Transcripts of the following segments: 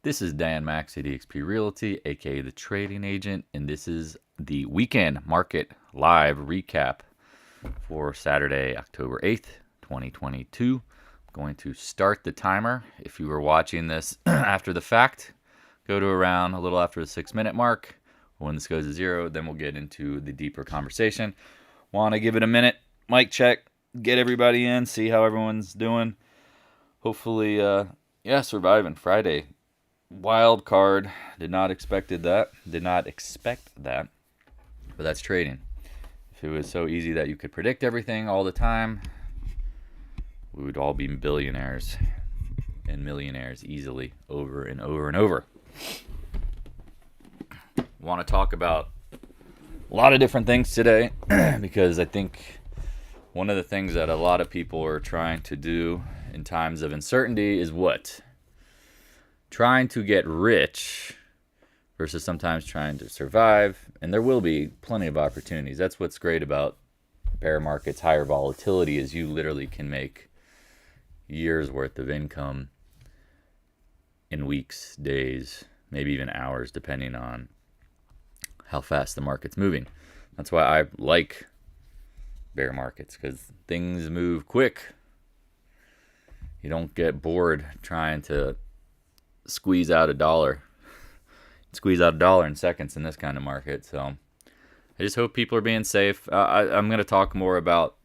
This is Dan Max at eXp Realty, aka the Trading Agent, and this is the weekend market live recap for Saturday, October 8th, 2022. I'm going to start the timer. If you were watching this after the fact, go to around a little after the 6-minute mark. When this goes to 0, then we'll get into the deeper conversation. Want to give it a minute, mic check, get everybody in, see how everyone's doing. Hopefully, surviving Friday. Wild card. Did not expect that. But that's trading. If it was so easy that you could predict everything all the time, we would all be billionaires and millionaires easily over and over and over. Want to talk about a lot of different things today because I think one of the things that a lot of people are trying to do in times of uncertainty is what? Trying to get rich versus sometimes trying to survive. And there will be plenty of opportunities. That's what's great about bear markets, higher volatility, is you literally can make years worth of income in weeks, days, maybe even hours, depending on how fast the market's moving. That's why I like bear markets, because things move quick. You don't get bored trying to squeeze out a dollar in seconds in this kind of market. So I just hope people are being safe. I'm going to talk more about,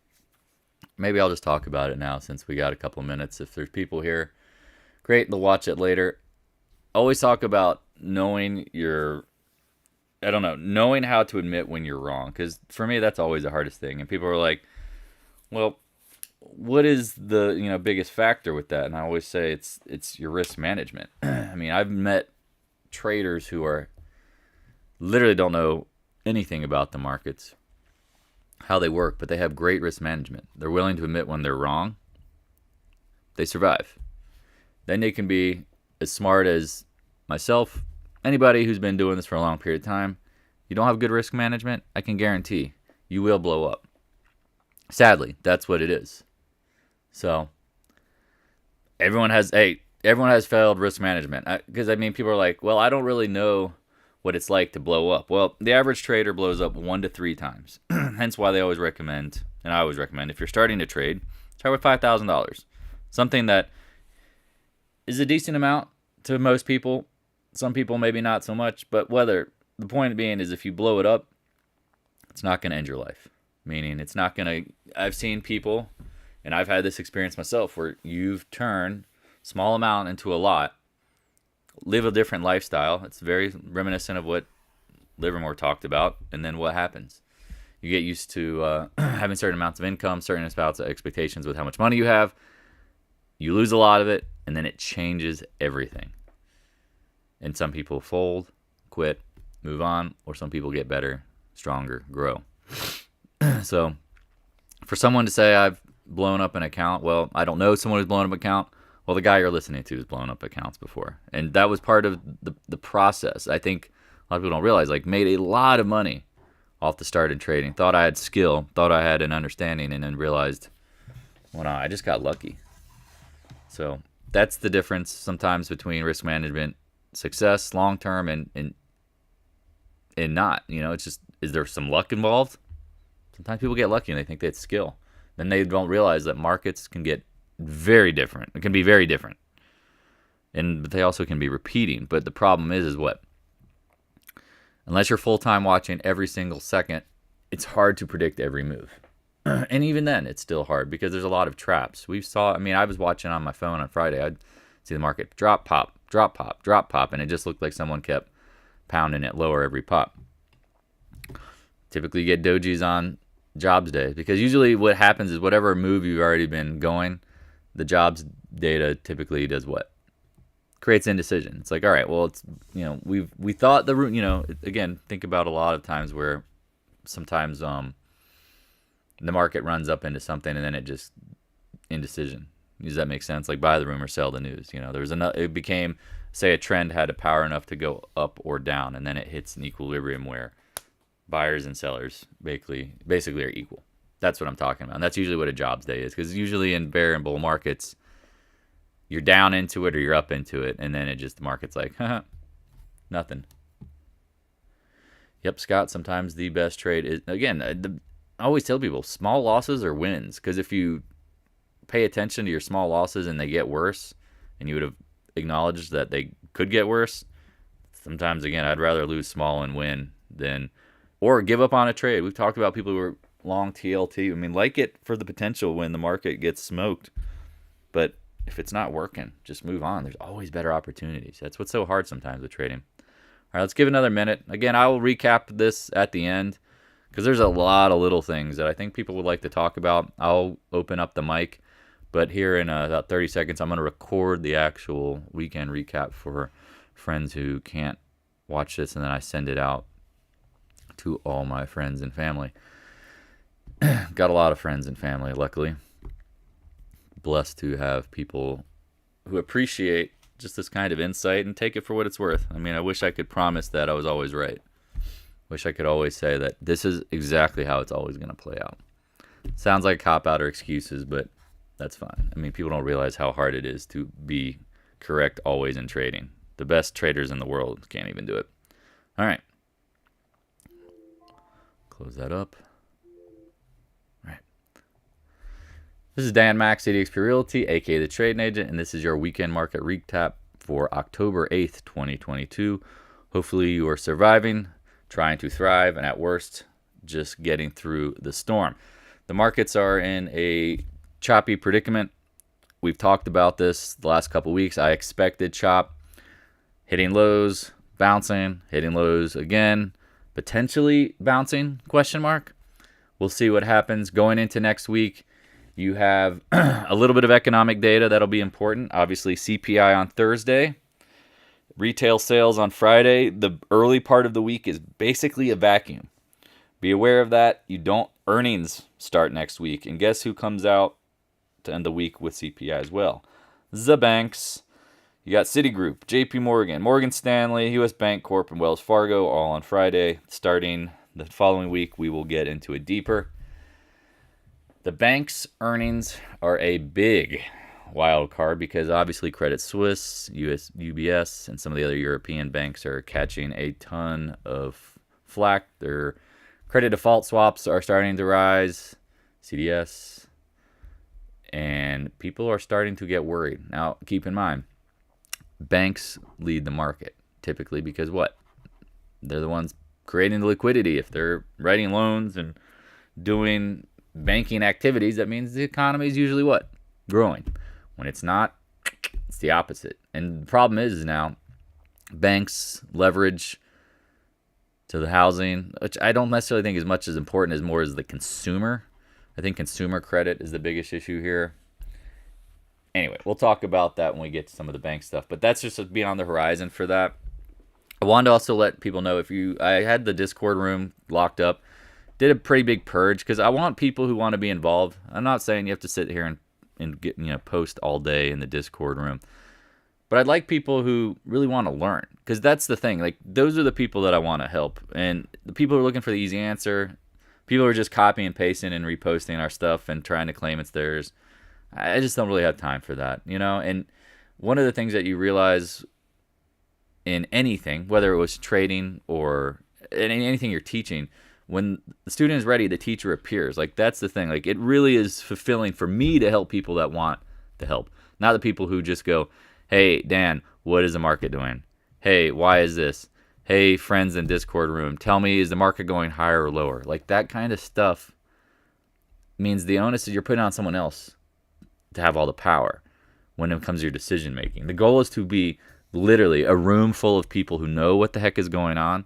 maybe I'll just talk about it now since we got a couple of minutes. If there's people here, great, they'll watch it later. Always talk about knowing how to admit when you're wrong, because for me that's always the hardest thing. And people are like, well, what is the biggest factor with that? And I always say it's your risk management. I mean, I've met traders who are literally don't know anything about the markets, how they work, but they have great risk management. They're willing to admit when they're wrong. They survive. Then they can be as smart as myself, anybody who's been doing this for a long period of time. You don't have good risk management, I can guarantee you will blow up. Sadly, that's what it is. So everyone has failed risk management, because people are like, well, I don't really know what it's like to blow up. Well, the average trader blows up 1 to 3 times. Hence why they always recommend, and I always recommend, if you're starting to trade, start with $5,000. Something that is a decent amount to most people. Some people maybe not so much, but the point being is, if you blow it up, it's not going to end your life. Meaning it's not going to, I've seen people, and I've had this experience myself, where you've turned small amount into a lot, live a different lifestyle. It's very reminiscent of what Livermore talked about. And then what happens? You get used to having certain amounts of income, certain amounts of expectations with how much money you have. You lose a lot of it, and then it changes everything. And some people fold, quit, move on, or some people get better, stronger, grow. So for someone to say I've blown up an account, well, I don't know someone who's blown up an account. Well, the guy you're listening to has blown up accounts before. And that was part of the process. I think a lot of people don't realize, made a lot of money off the start in trading. Thought I had skill, thought I had an understanding, and then realized, well, no, I just got lucky. So that's the difference sometimes between risk management, success long-term, and not. It's just, is there some luck involved? Sometimes people get lucky and they think they have skill. Then they don't realize that markets can get very different. It can be very different. But they also can be repeating. But the problem is what? Unless you're full-time watching every single second, it's hard to predict every move. And even then, it's still hard because there's a lot of traps. I was watching on my phone on Friday. I'd see the market drop, pop, drop, pop, drop, pop, and it just looked like someone kept pounding it lower every pop. Typically, you get dojis on jobs day, because usually what happens is whatever move you've already been going, the jobs data typically does what? Creates indecision. It's like, all right, well, it's, we thought the route, again, think about a lot of times where sometimes the market runs up into something and then it just indecision. Does that make sense? Like, buy the rumor, sell the news. It became, say, a trend had a power enough to go up or down, and then it hits an equilibrium where buyers and sellers basically are equal. That's what I'm talking about. And that's usually what a jobs day is, because usually in bear and bull markets, you're down into it or you're up into it, and then the market's like, haha, nothing. Yep, Scott, sometimes the best trade is, again, I always tell people, small losses are wins, because if you pay attention to your small losses and they get worse, and you would have acknowledged that they could get worse, sometimes, again, I'd rather lose small and win than, or give up on a trade. We've talked about people who are long TLT. I mean, like it for the potential when the market gets smoked, but if it's not working, just move on. There's always better opportunities. That's what's so hard sometimes with trading. All right, let's give it another minute. Again, I will recap this at the end because there's a lot of little things that I think people would like to talk about. I'll open up the mic, but here in about 30 seconds, I'm going to record the actual weekend recap for friends who can't watch this, and then I send it out to all my friends and family. Got a lot of friends and family, luckily. Blessed to have people who appreciate just this kind of insight and take it for what it's worth. I mean, I wish I could promise that I was always right. Wish I could always say that this is exactly how it's always going to play out. Sounds like cop-out or excuses, but that's fine. I mean, people don't realize how hard it is to be correct always in trading. The best traders in the world can't even do it. All right. Close that up. All right. This is Dan Mack, CDXP Realty, aka the Trading Agent, and this is your weekend market recap for October 8th, 2022. Hopefully you are surviving, trying to thrive, and at worst, just getting through the storm. The markets are in a choppy predicament. We've talked about this the last couple weeks. I expected chop, hitting lows, bouncing, hitting lows again, potentially bouncing, question mark. We'll see what happens going into next week. You have a little bit of economic data that'll be important. Obviously, CPI on Thursday, retail sales on Friday. The early part of the week is basically a vacuum. Be aware of that. Earnings start next week. And guess who comes out to end the week with CPI as well? The banks. You got Citigroup, JP Morgan, Morgan Stanley, US Bank Corp, and Wells Fargo all on Friday. Starting the following week, we will get into it deeper. The banks' earnings are a big wild card because obviously Credit Suisse, UBS, and some of the other European banks are catching a ton of flack. Their credit default swaps are starting to rise, CDS, and people are starting to get worried. Now, keep in mind, banks lead the market typically because what? They're the ones creating the liquidity. If they're writing loans and doing banking activities, that means the economy is usually what? Growing. When it's not, it's the opposite. And the problem is now banks leverage to the housing, which I don't necessarily think is much as important as more as the consumer. I think consumer credit is the biggest issue here. Anyway, we'll talk about that when we get to some of the bank stuff, but that's just being on the horizon for that. I wanted to also let people know I had the Discord room locked up, did a pretty big purge because I want people who want to be involved. I'm not saying you have to sit here and get, post all day in the Discord room, but I'd like people who really want to learn because that's the thing. Like, those are the people that I want to help, and the people who are looking for the easy answer, people who are just copying and pasting and reposting our stuff and trying to claim it's theirs. I just don't really have time for that, And one of the things that you realize in anything, whether it was trading or anything you're teaching, when the student is ready, the teacher appears. Like, that's the thing. Like, it really is fulfilling for me to help people that want to help, not the people who just go, hey, Dan, what is the market doing? Hey, why is this? Hey, friends in Discord room, tell me, is the market going higher or lower? Like, that kind of stuff means the onus is you're putting on someone else to have all the power when it comes to your decision making. The goal is to be literally a room full of people who know what the heck is going on.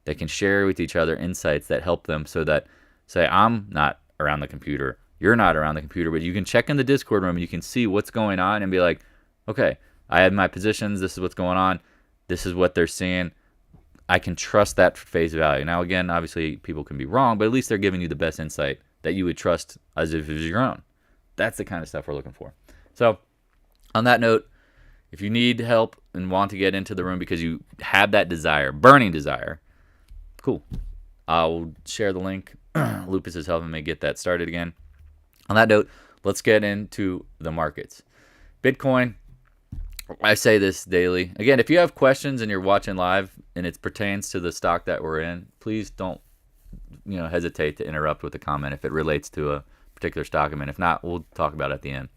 They can share with each other insights that help them so that, say, I'm not around the computer, you're not around the computer, but you can check in the Discord room and you can see what's going on and be like, okay, I have my positions, this is what's going on, this is what they're seeing. I can trust that for face value. Now, again, obviously people can be wrong, but at least they're giving you the best insight that you would trust as if it was your own. That's the kind of stuff we're looking for. So, on that note, if you need help and want to get into the room because you have that desire, burning desire, cool. I'll share the link. Lupus is helping me get that started again. On that note, let's get into the markets. Bitcoin, I say this daily. Again, if you have questions and you're watching live and it pertains to the stock that we're in, please don't hesitate to interrupt with a comment if it relates to a particular stock. I mean, if not, we'll talk about it at the end.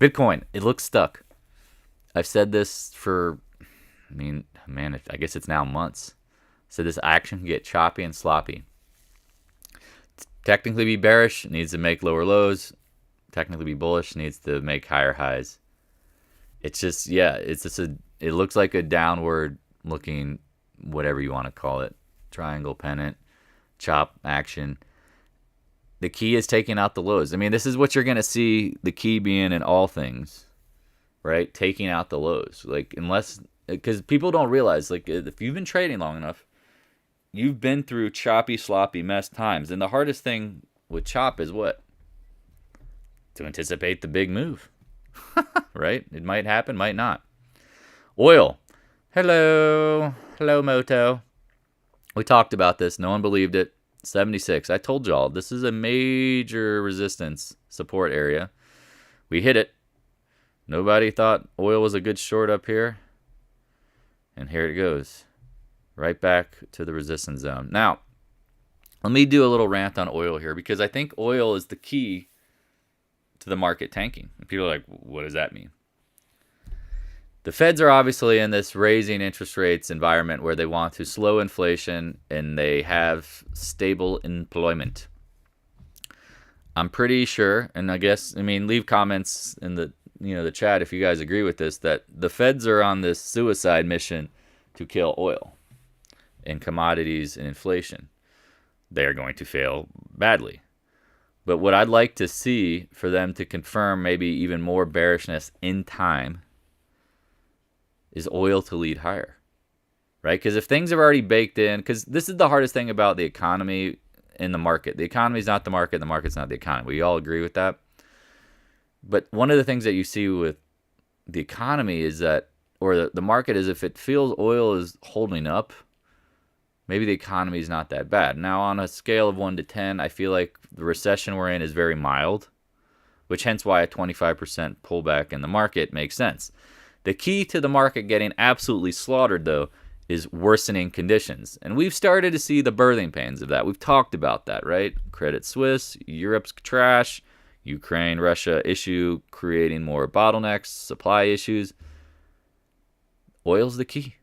Bitcoin, it looks stuck. I've said this for, I guess it's now months. So this action can get choppy and sloppy. Technically be bearish, it needs to make lower lows. Technically be bullish, needs to make higher highs. It's just, it looks like a downward looking, whatever you want to call it, triangle pennant, chop action. The key is taking out the lows. I mean, this is what you're going to see the key being in all things, right? Taking out the lows. Like, because people don't realize, like, if you've been trading long enough, you've been through choppy, sloppy mess times. And the hardest thing with chop is what? To anticipate the big move, right? It might happen, might not. Oil. Hello, Moto. We talked about this. No one believed it. 76. I told y'all, this is a major resistance support area. We hit it. Nobody thought oil was a good short up here. And here it goes. Right back to the resistance zone. Now, let me do a little rant on oil here because I think oil is the key to the market tanking. And people are like, what does that mean? The feds are obviously in this raising interest rates environment where they want to slow inflation and they have stable employment. I'm pretty sure, and leave comments in the chat if you guys agree with this, that the feds are on this suicide mission to kill oil and commodities and inflation. They're going to fail badly. But what I'd like to see for them to confirm maybe even more bearishness in time is oil to lead higher, right? Because if things have already baked in, because this is the hardest thing about the economy and the market. The economy is not the market's not the economy. We all agree with that. But one of the things that you see with the economy is that, or the market is, if it feels oil is holding up, maybe the economy is not that bad. Now, on a scale of 1 to 10, I feel like the recession we're in is very mild, which hence why a 25% pullback in the market makes sense. The key to the market getting absolutely slaughtered, though, is worsening conditions. And we've started to see the birthing pains of that. We've talked about that, right? Credit Suisse, Europe's trash, Ukraine, Russia issue, creating more bottlenecks, supply issues. Oil's the key.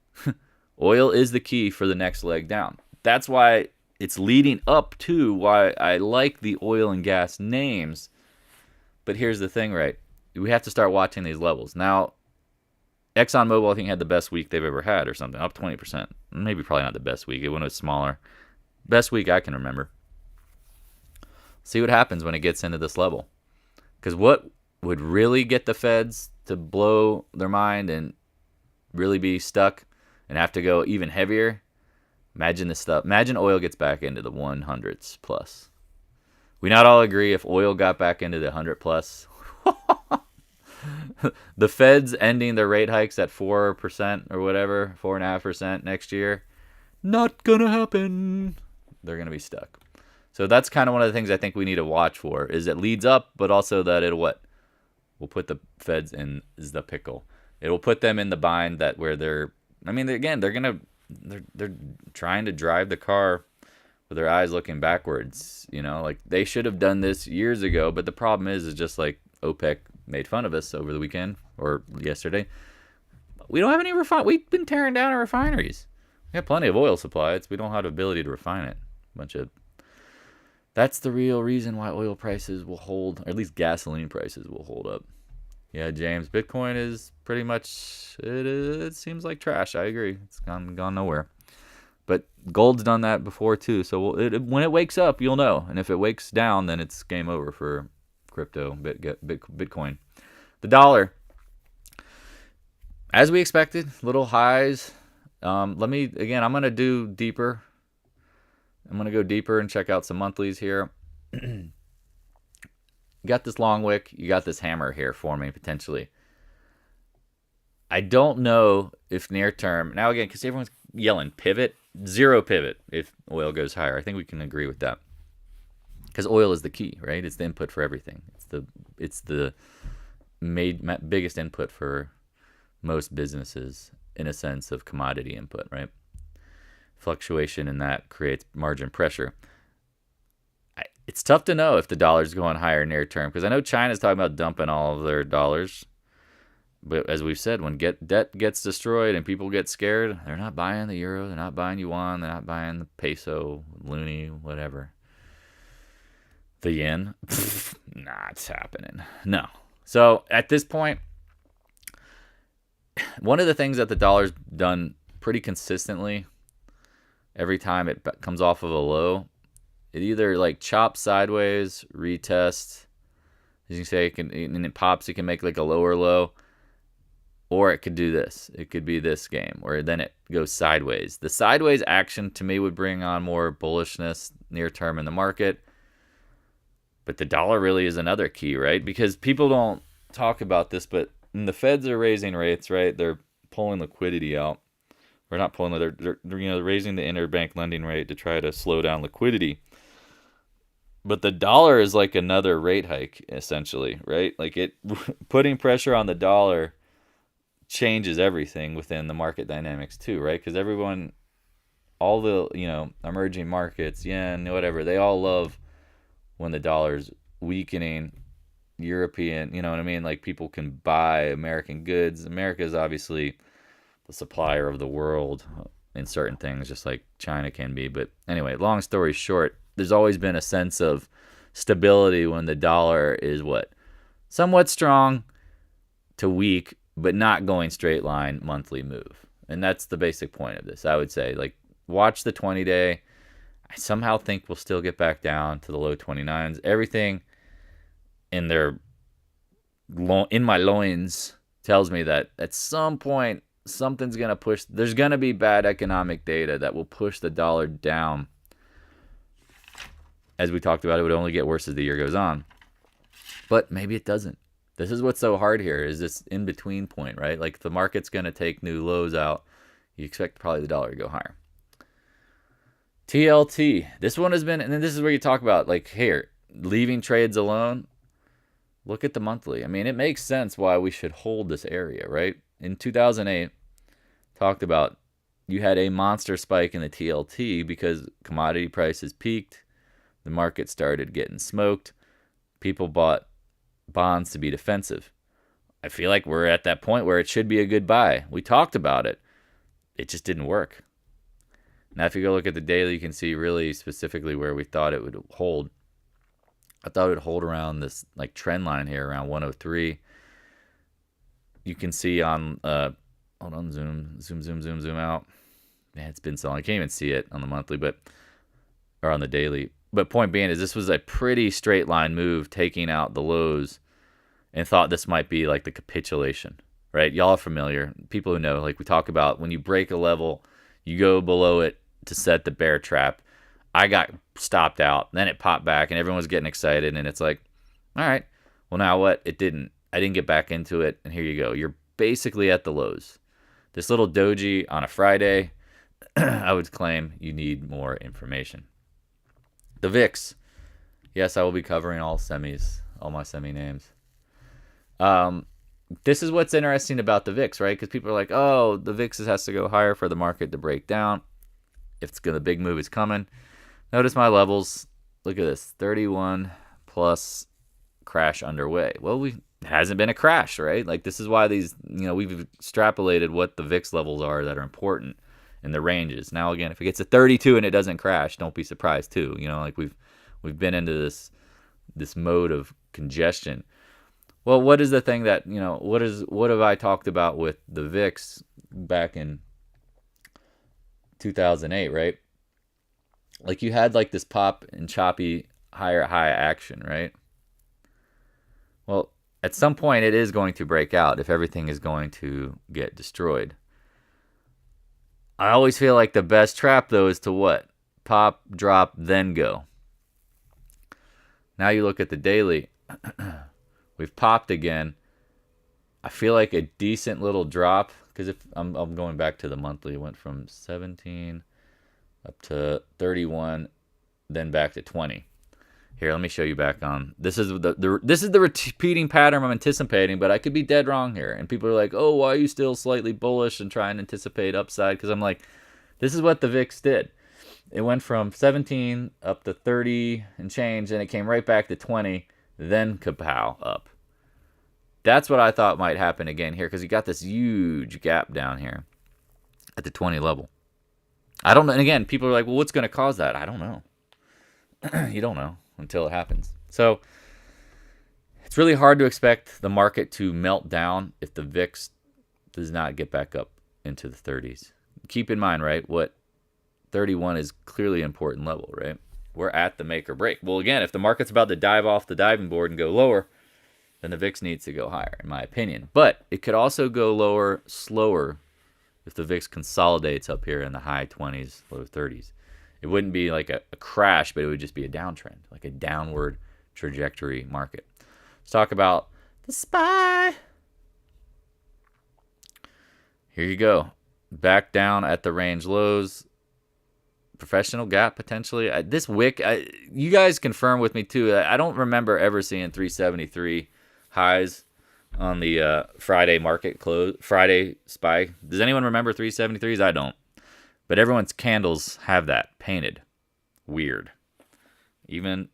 Oil is the key for the next leg down. That's why it's leading up to why I like the oil and gas names. But here's the thing, right? We have to start watching these levels. Now, ExxonMobil, I think, had the best week they've ever had or something, up 20%. Maybe probably not the best week. It was smaller. Best week I can remember. See what happens when it gets into this level. Because what would really get the feds to blow their mind and really be stuck and have to go even heavier? Imagine this stuff. Imagine oil gets back into the 100s plus. We not all agree if oil got back into the 100 plus. The feds ending their rate hikes at 4% or whatever, 4.5% next year. Not going to happen. They're going to be stuck. So that's kind of one of the things I think we need to watch for, is it leads up, but also that it'll what? Will put the feds in the pickle. It will put them in the bind that where they're trying to drive the car with their eyes looking backwards. Like they should have done this years ago, but the problem is just like OPEC made fun of us over the weekend or yesterday. We don't have any we've been tearing down our refineries. We have plenty of oil supply. We don't have the ability to refine it. That's the real reason why oil prices will hold, or at least gasoline prices will hold up. Yeah, James, Bitcoin is pretty much, it seems like trash. I agree. It's gone nowhere. But gold's done that before too. So when it wakes up, you'll know. And if it wakes down, then it's game over for crypto, Bitcoin. The dollar, as we expected, little highs. I'm going to do deeper. I'm going to go deeper and check out some monthlies here. You got this long wick. You got this hammer here forming potentially. I don't know if near term, now again, because everyone's yelling pivot, zero pivot if oil goes higher. I think we can agree with that. Because oil is the key, right? It's the input for everything. It's the biggest input for most businesses in a sense of commodity input, right? Fluctuation in that creates margin pressure. It's tough to know if the dollar's going higher near term, because I know China's talking about dumping all of their dollars. But as we've said, when debt gets destroyed and people get scared, they're not buying the euro, they're not buying yuan, they're not buying the peso, loonie, whatever. The yen, nah, it's happening. No. So at this point, one of the things that the dollar's done pretty consistently every time it comes off of a low, it either like chops sideways, retests, as you say, and it pops, it can make like a lower low, or it could do this. It could be this game, where then it goes sideways. The sideways action to me would bring on more bullishness near term in the market. But the dollar really is another key, right? Because people don't talk about this, but when the Feds are raising rates, right? They're pulling liquidity out. Or not pulling, they're raising the interbank lending rate to try to slow down liquidity. But the dollar is like another rate hike, essentially, right? Like putting pressure on the dollar changes everything within the market dynamics too, right? Because everyone, all the emerging markets, yen, whatever, they all love when the dollar's weakening. European, you know what I mean? Like people can buy American goods. America is obviously the supplier of the world in certain things, just like China can be. But anyway, long story short, there's always been a sense of stability when the dollar is somewhat strong to weak, but not going straight line monthly move. And that's the basic point of this. I would say, like, watch the 20-day. I somehow think we'll still get back down to the low 29s. Everything in my loins tells me that at some point something's going to push. There's going to be bad economic data that will push the dollar down. As we talked about, it would only get worse as the year goes on. But maybe it doesn't. This is what's so hard here, is this in-between point, right? Like, the market's going to take new lows out. You expect probably the dollar to go higher. TLT. This one has been, and then this is where you talk about, like, here, leaving trades alone. Look at the monthly. I mean, it makes sense why we should hold this area, right? In 2008, talked about you had a monster spike in the TLT because commodity prices peaked. The market started getting smoked. People bought bonds to be defensive. I feel like we're at that point where it should be a good buy. We talked about it. It just didn't work. Now, if you go look at the daily, you can see really specifically where we thought it would hold. I thought it would hold around this like trend line here around 103. You can see on, hold on, zoom out. Man, it's been so long. I can't even see it on the monthly, or on the daily. But point being is this was a pretty straight line move, taking out the lows, and thought this might be like the capitulation, right? Y'all are familiar. People who know, like we talk about, when you break a level, you go below it to set the bear trap. I got stopped out, then it popped back, and everyone was getting excited, and it's like, all right, well, now what? It didn't. I didn't get back into it, and here you go. You're basically at the lows. This little doji on a Friday, I would claim you need more information. The VIX. Yes, I will be covering all semis, all my semi names. This is what's interesting about the VIX, right? Because people are like, oh, the VIX has to go higher for the market to break down. If the big move is coming. Notice my levels. Look at this. 31 plus crash underway. Well, it hasn't been a crash, right? Like, this is why these, we've extrapolated what the VIX levels are that are important in the ranges. Now, again, if it gets to 32 and it doesn't crash, don't be surprised too. Like we've been into this mode of congestion. Well, what is the thing that, what have I talked about with the VIX back in 2008, right? Like, you had like this pop and choppy higher high action, right? Well, at some point it is going to break out if everything is going to get destroyed. I always feel like the best trap, though, is to what? Pop, drop, then go. Now you look at the daily. We've popped again. I feel like a decent little drop, because if I'm going back to the monthly, it went from 17 up to 31, then back to 20. Here, let me show you back on. This is this is the repeating pattern I'm anticipating, but I could be dead wrong here. And people are like, "Oh, why are you still slightly bullish and try and anticipate upside?" Because I'm like, this is what the VIX did. It went from 17 up to 30 and change, and it came right back to 20, then kapow up. That's what I thought might happen again here, because you got this huge gap down here at the 20 level. I don't know. And again, people are like, "Well, what's going to cause that?" I don't know. You don't know until it happens. So it's really hard to expect the market to melt down if the VIX does not get back up into the 30s. Keep in mind, right, what 31 is clearly an important level, right? We're at the make or break. Well, again, if the market's about to dive off the diving board and go lower, then the VIX needs to go higher, in my opinion. But it could also go lower slower if the VIX consolidates up here in the high 20s, low 30s. It wouldn't be like a crash, but it would just be a downtrend, like a downward trajectory market. Let's talk about the SPY. Here you go. Back down at the range lows. Professional gap potentially. This wick, you guys confirm with me too. I don't remember ever seeing 373 highs on the Friday market close. Friday SPY. Does anyone remember 373s? I don't. But everyone's candles have that painted. Weird. Even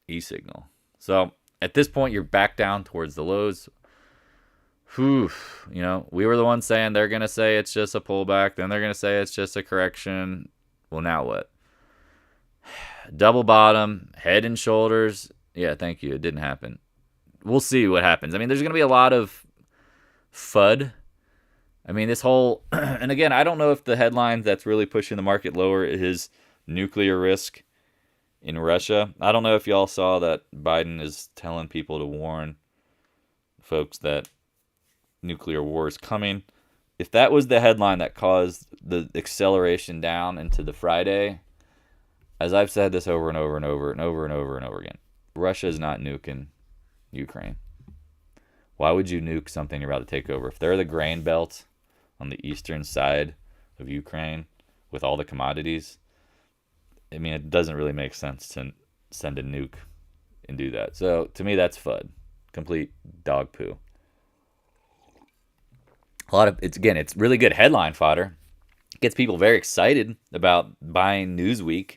e-signal. So at this point, you're back down towards the lows. Whew. You know, we were the ones saying they're going to say it's just a pullback. Then they're going to say it's just a correction. Well, now what? Double bottom, head and shoulders. Yeah, thank you. It didn't happen. We'll see what happens. I mean, there's going to be a lot of FUD. I mean, this whole, and again, I don't know if the headline that's really pushing the market lower is nuclear risk in Russia. I don't know if y'all saw that Biden is telling people to warn folks that nuclear war is coming. If that was the headline that caused the acceleration down into the Friday, as I've said this over and over and over and over and over and over again, Russia is not nuking Ukraine. Why would you nuke something you're about to take over? If they're the grain belt on the eastern side of Ukraine with all the commodities, I mean, it doesn't really make sense to send a nuke and do that. So to me, that's FUD. Complete dog poo. It's really good headline fodder. It gets people very excited about buying Newsweek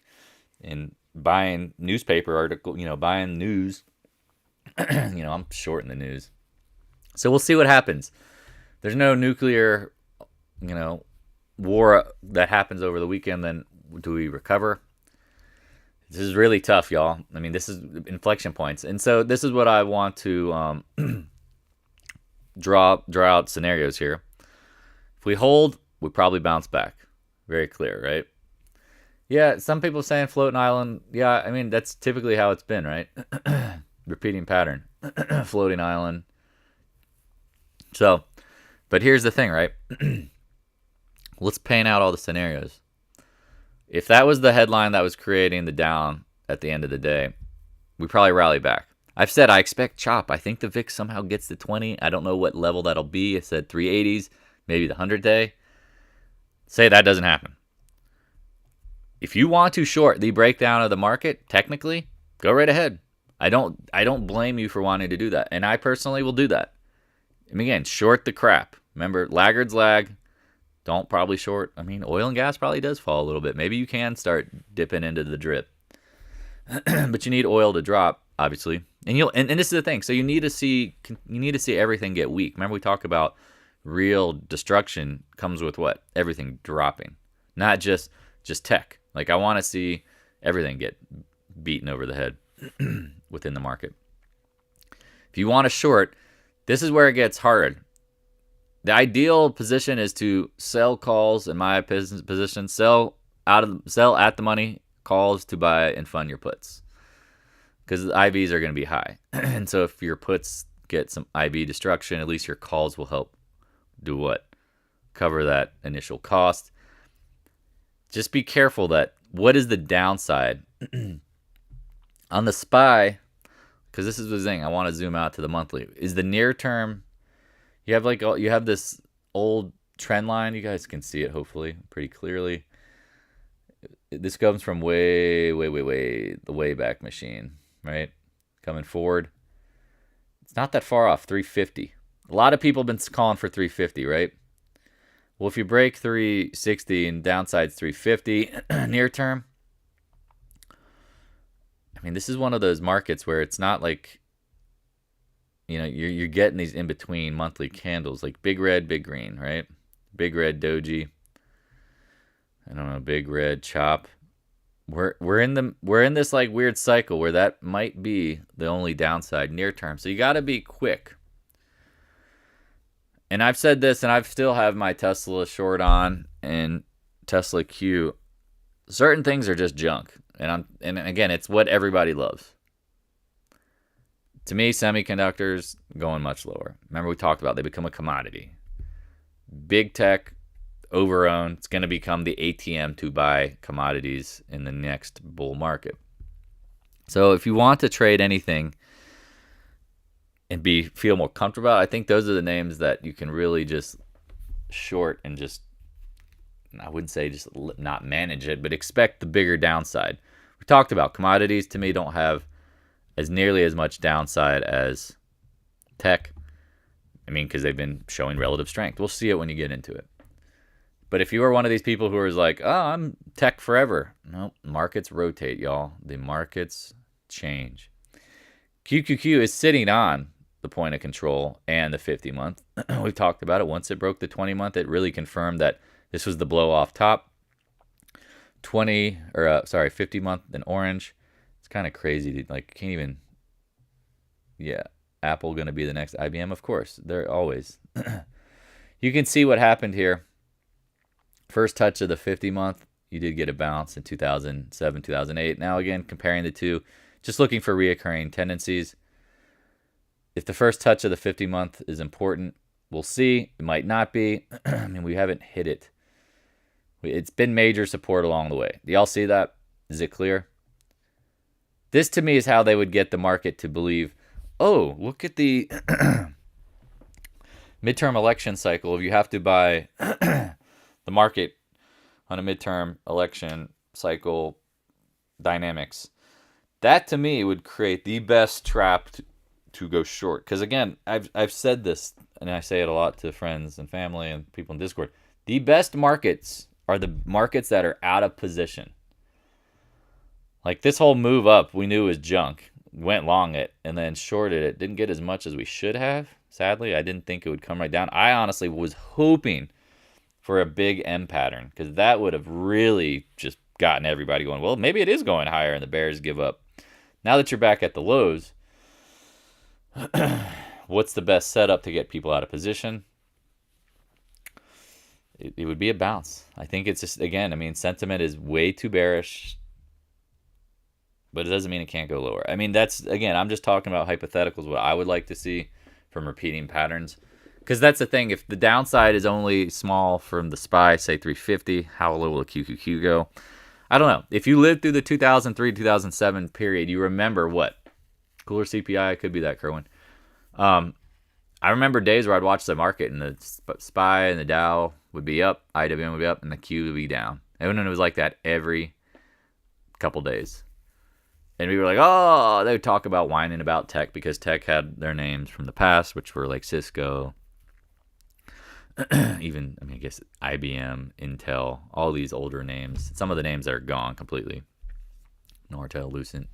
and buying newspaper article, buying news. I'm short in the news. So we'll see what happens. There's no nuclear, war that happens over the weekend. Then do we recover? This is really tough, y'all. I mean, this is inflection points. And so this is what I want to draw out scenarios here. If we hold, we probably bounce back. Very clear, right? Yeah, some people saying floating island. Yeah, I mean, that's typically how it's been, right? Repeating pattern. Floating island. So, but here's the thing, right? Let's paint out all the scenarios. If that was the headline that was creating the down at the end of the day, we probably rally back. I've said I expect chop. I think the VIX somehow gets to 20. I don't know what level that'll be. I said 380s, maybe the 100-day. Say that doesn't happen. If you want to short the breakdown of the market, technically, go right ahead. I don't blame you for wanting to do that. And I personally will do that. And again, short the crap. Remember, laggards lag. Don't probably short. I mean, oil and gas probably does fall a little bit. Maybe you can start dipping into the drip. But you need oil to drop, obviously. And this is the thing. So you need to see everything get weak. Remember we talk about real destruction comes with what? Everything dropping. Not just tech. Like I want to see everything get beaten over the head within the market. If you want to short, this is where it gets hard. The ideal position is to sell calls, in my position, sell at the money calls to buy and fund your puts. Because the IVs are going to be high. And so if your puts get some IV destruction, at least your calls will help do what? Cover that initial cost. Just be careful that what is the downside? On the SPY, because this is the thing, I want to zoom out to the monthly. Is the near term, you have this old trend line. You guys can see it hopefully pretty clearly. This comes from way the Wayback Machine. right? Coming forward. It's not that far off, 350. A lot of people have been calling for 350, right? Well, if you break 360 and downside's 350 near term, I mean, this is one of those markets where it's not like, you know, you're getting these in between monthly candles, like big red, big green, right? Big red doji. I don't know, big red chop. We're in this like weird cycle where that might be the only downside near term. So you got to be quick. And I've said this, and I still have my Tesla short on and Tesla Q. Certain things are just junk, and again, it's what everybody loves. To me, semiconductors going much lower. Remember we talked about they become a commodity. Big tech, overowned. It's going to become the ATM to buy commodities in the next bull market. So if you want to trade anything and feel more comfortable, I think those are the names that you can really just short and just, I wouldn't say just not manage it, but expect the bigger downside. We talked about commodities, to me, don't have as nearly as much downside as tech. I mean, because they've been showing relative strength. We'll see it when you get into it. But if you are one of these people who is like, oh, I'm tech forever. No, markets rotate, y'all. The markets change. QQQ is sitting on the point of control and the 50-month. We've talked about it. Once it broke the 20-month, it really confirmed that this was the blow off top. 50-month in orange. It's kind of crazy. Like, can't even. Yeah, Apple going to be the next IBM? Of course, they're always. You can see what happened here. First touch of the 50-month, you did get a bounce in 2007, 2008. Now, again, comparing the two, just looking for reoccurring tendencies. If the first touch of the 50-month is important, we'll see. It might not be. I mean, we haven't hit it. It's been major support along the way. Do y'all see that? Is it clear? This, to me, is how they would get the market to believe, oh, look at the midterm election cycle. If you have to buy the market on a midterm election cycle dynamics, that to me would create the best trap to go short. Because again, I've said this, and I say it a lot to friends and family and people in Discord. The best markets are the markets that are out of position. Like this whole move up, we knew was junk. Went long it and then shorted it. Didn't get as much as we should have. Sadly, I didn't think it would come right down. I honestly was hoping for a big M pattern, because that would have really just gotten everybody going, well, maybe it is going higher and the bears give up. Now that you're back at the lows, what's the best setup to get people out of position? It would be a bounce. I think it's just, again, I mean, sentiment is way too bearish, but it doesn't mean it can't go lower. I mean, that's, again, I'm just talking about hypotheticals, what I would like to see from repeating patterns. Because that's the thing. If the downside is only small from the SPY, say 350, how low will the QQQ go? I don't know. If you lived through the 2003-2007 period, you remember what? Cooler CPI, could be that, Kerwin. I remember days where I'd watch the market and the SPY and the Dow would be up, IWM would be up, and the Q would be down. And it was like that every couple days. And we were like, oh, they would talk about whining about tech because tech had their names from the past, which were like Cisco, even, I mean, I guess IBM, Intel, all these older names. Some of the names that are gone completely. Nortel, Lucent.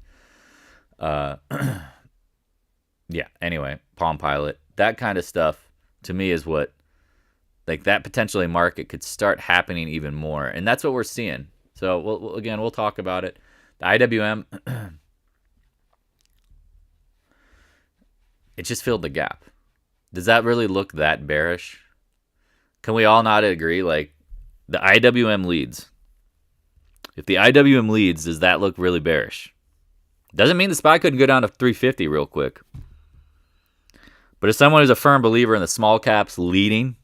Yeah, anyway, Palm Pilot. That kind of stuff, to me, is what, like, that potentially market could start happening even more. And that's what we're seeing. So, we'll talk about it. The IWM, it just filled the gap. Does that really look that bearish? Can we all not agree? Like, the IWM leads. If the IWM leads, does that look really bearish? Doesn't mean the SPY couldn't go down to 350 real quick. But as someone who's a firm believer in the small caps leading,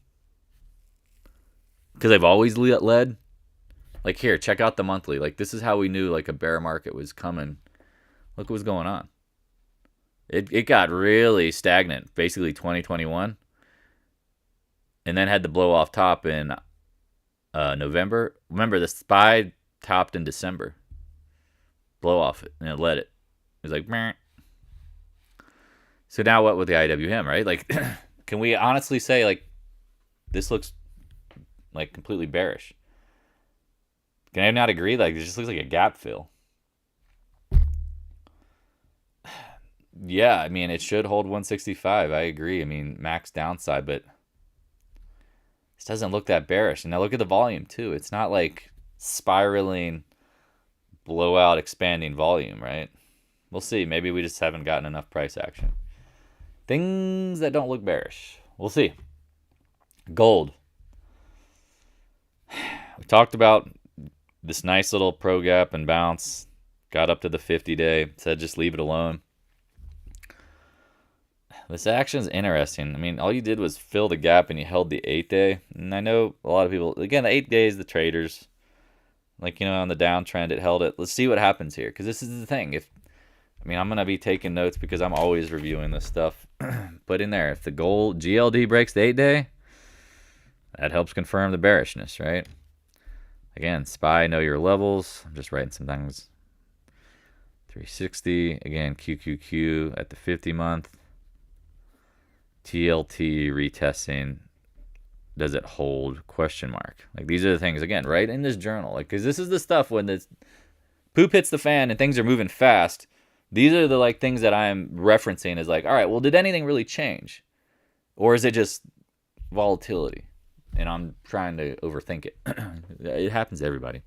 because they've always led, like here, check out the monthly. Like, this is how we knew like a bear market was coming. Look what's going on. It got really stagnant, basically 2021. And then had the blow off top in November. Remember, the SPY topped in December. Blow off it, and it led it. He's like, meh. So now what with the IWM, right? Like, can we honestly say, like, this looks like completely bearish? Can I not agree? Like, it just looks like a gap fill. Yeah, I mean, it should hold 165. I agree. I mean, max downside, but this doesn't look that bearish. And now look at the volume, too. It's not like spiraling, blowout, expanding volume, right? We'll see. Maybe we just haven't gotten enough price action. Things that don't look bearish. We'll see. Gold. We talked about this nice little pro gap and bounce. Got up to the 50-day. Said just leave it alone. This action's interesting. I mean, all you did was fill the gap and you held the 8-day. And I know a lot of people, again, the 8 days, the traders, like, you know, on the downtrend, it held it. Let's see what happens here. Because this is the thing. I'm going to be taking notes because I'm always reviewing this stuff. Put in there, if the gold GLD breaks the 8-day, that helps confirm the bearishness, right? Again, SPY, know your levels. I'm just writing some things. 360. Again, QQQ at the 50-month. TLT retesting. Does it hold? Question mark. Like, these are the things, again, right in this journal. Like, because this is the stuff when the poop hits the fan and things are moving fast. These are the, like, things that I'm referencing as like, all right, well, did anything really change? Or is it just volatility? And I'm trying to overthink it. It happens to everybody.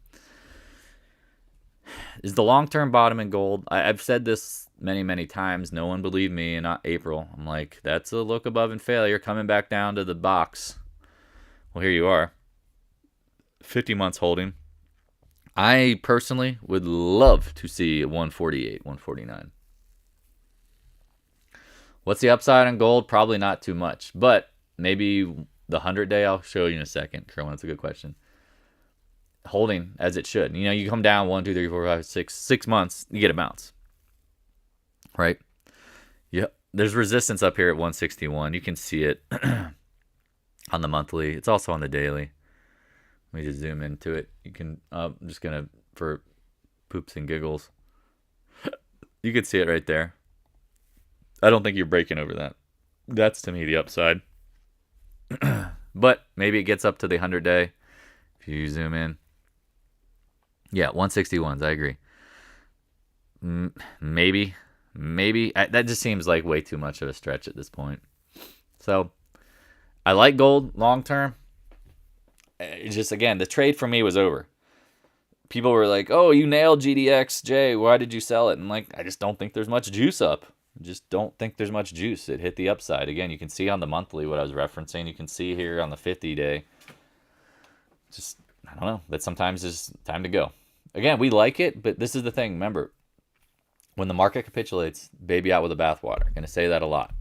Is the long-term bottom in gold? I've said this many, many times. No one believed me in April. I'm like, that's a look above and failure, coming back down to the box. Well, here you are. 50 months holding. I personally would love to see 148, 149. What's the upside on gold? Probably not too much. But maybe the 100-day, I'll show you in a second. Kerwin, that's a good question. Holding as it should. You know, you come down 1, 2, 3, 4, 5, 6 months, you get a bounce. Right? Yeah. There's resistance up here at 161. You can see it on the monthly. It's also on the daily. Let me just zoom into it. You can, I'm just going to, for poops and giggles, you can see it right there. I don't think you're breaking over that. That's, to me, the upside. But maybe it gets up to the 100-day if you zoom in. Yeah, 161s, I agree. Maybe. That just seems like way too much of a stretch at this point. So, I like gold long term. It's just, again, the trade for me was over. People were like, oh, you nailed GDXJ. Why did you sell it? And like, I just don't think there's much juice up. I just don't think there's much juice. It hit the upside. Again, you can see on the monthly what I was referencing. You can see here on the 50-day. Just, I don't know. But sometimes it's time to go. Again, we like it, but this is the thing. Remember, when the market capitulates, baby out with the bathwater. I'm going to say that a lot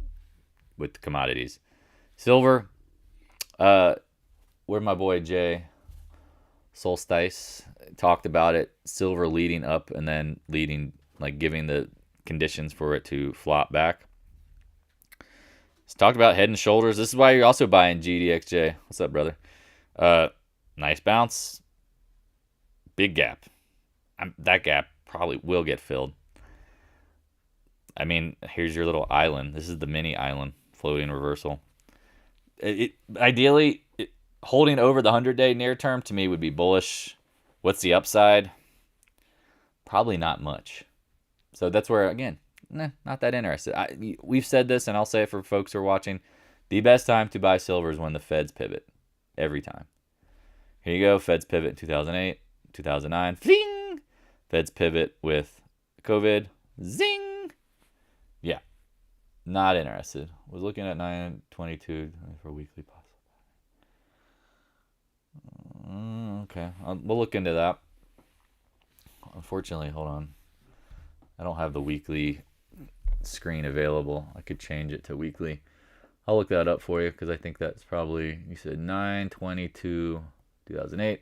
with commodities. Silver, where my boy Jay Solstice talked about it, silver leading up and then leading, like giving the conditions for it to flop back. He's talked about head and shoulders. This is why you're also buying GDXJ. What's up, brother? Nice bounce. Big gap. That gap probably will get filled. I mean, here's your little island. This is the mini island floating reversal. Ideally, holding over the 100-day near term to me would be bullish. What's the upside? Probably not much. So that's where, again, not that interested. We've said this, and I'll say it for folks who are watching. The best time to buy silver is when the Feds pivot. Every time. Here you go. Feds pivot in 2008, 2009. Fling! Feds pivot with COVID. Zing! Yeah. Not interested. Was looking at 922 for weekly possible. Okay. We'll look into that. Unfortunately, hold on. I don't have the weekly screen available. I could change it to weekly. I'll look that up for you because I think that's probably, you said 9/22, 2008.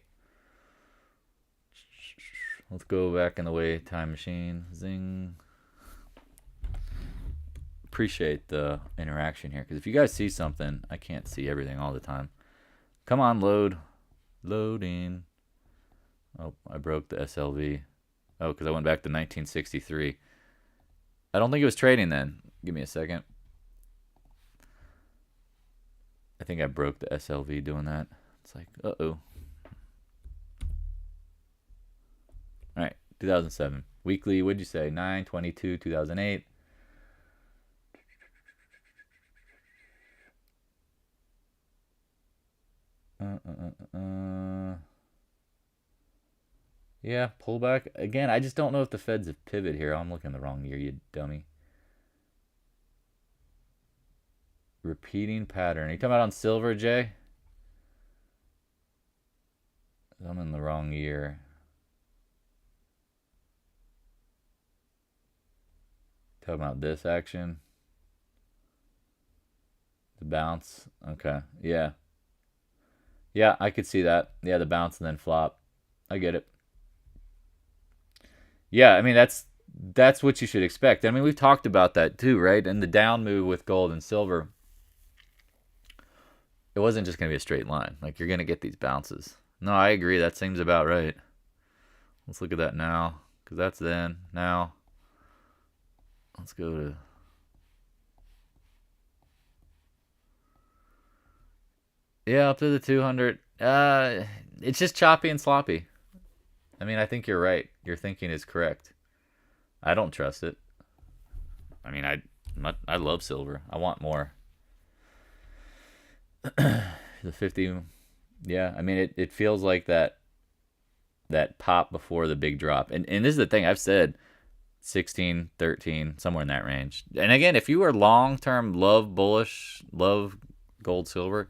Let's go back in the way time machine. Zing. Appreciate the interaction here because if you guys see something, I can't see everything all the time. Come on, load. Loading. Oh, I broke the SLV. Oh, because I went back to 1963. I don't think it was trading then. Give me a second. I think I broke the SLV doing that. It's like, uh-oh. All right, 2007. Weekly, what'd you say? 9/22, 2008. Yeah, pullback. Again, I just don't know if the Feds have pivoted here. I'm looking the wrong year, you dummy. Repeating pattern. Are you talking about on silver, Jay? I'm in the wrong year. Talking about this action. The bounce. Okay. Yeah. Yeah, I could see that. Yeah, the bounce and then flop. I get it. Yeah, I mean, that's what you should expect. I mean, we've talked about that too, right? And the down move with gold and silver, it wasn't just going to be a straight line. Like, you're going to get these bounces. No, I agree. That seems about right. Let's look at that now, because that's then. Now, let's go to... Yeah, up to the 200. It's just choppy and sloppy. I mean, I think you're right. Your thinking is correct. I don't trust it. I mean, I love silver. I want more. The 50, yeah. I mean, it feels like that pop before the big drop. And this is the thing I've said, 16, 13, somewhere in that range. And again, if you are long-term bullish, love gold, silver,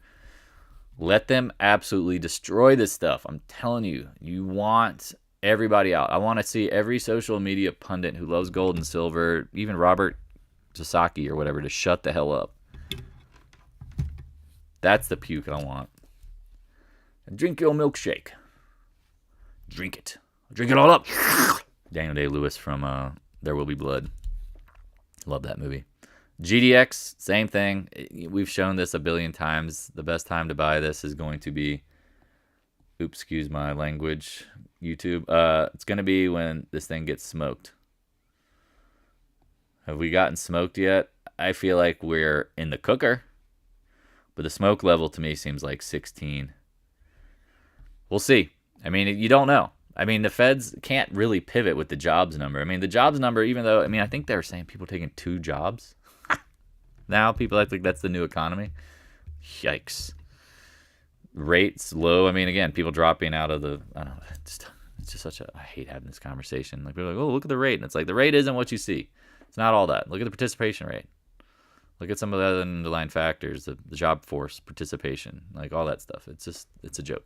let them absolutely destroy this stuff. I'm telling you, you want everybody out. I want to see every social media pundit who loves gold and silver, even Robert Sasaki or whatever, to shut the hell up. That's the puke I want. And drink your milkshake. Drink it. Drink it all up. Daniel Day-Lewis from There Will Be Blood. Love that movie. GDX, same thing. We've shown this a billion times. The best time to buy this is going to be, oops, excuse my language, YouTube. It's going to be when this thing gets smoked. Have we gotten smoked yet? I feel like we're in the cooker, but the smoke level to me seems like 16. We'll see. I mean, you don't know. I mean, the Feds can't really pivot with the jobs number. I mean, the jobs number, even though, I mean, I think they were saying people taking 2 jobs. Now people act like that's the new economy. Yikes. Rates low. I mean, again, people dropping out of the, I don't know, it's just such a, I hate having this conversation. Like, people are like, oh, look at the rate. And it's like, the rate isn't what you see. It's not all that. Look at the participation rate. Look at some of the other underlying factors, the job force, participation, like all that stuff. It's just, it's a joke.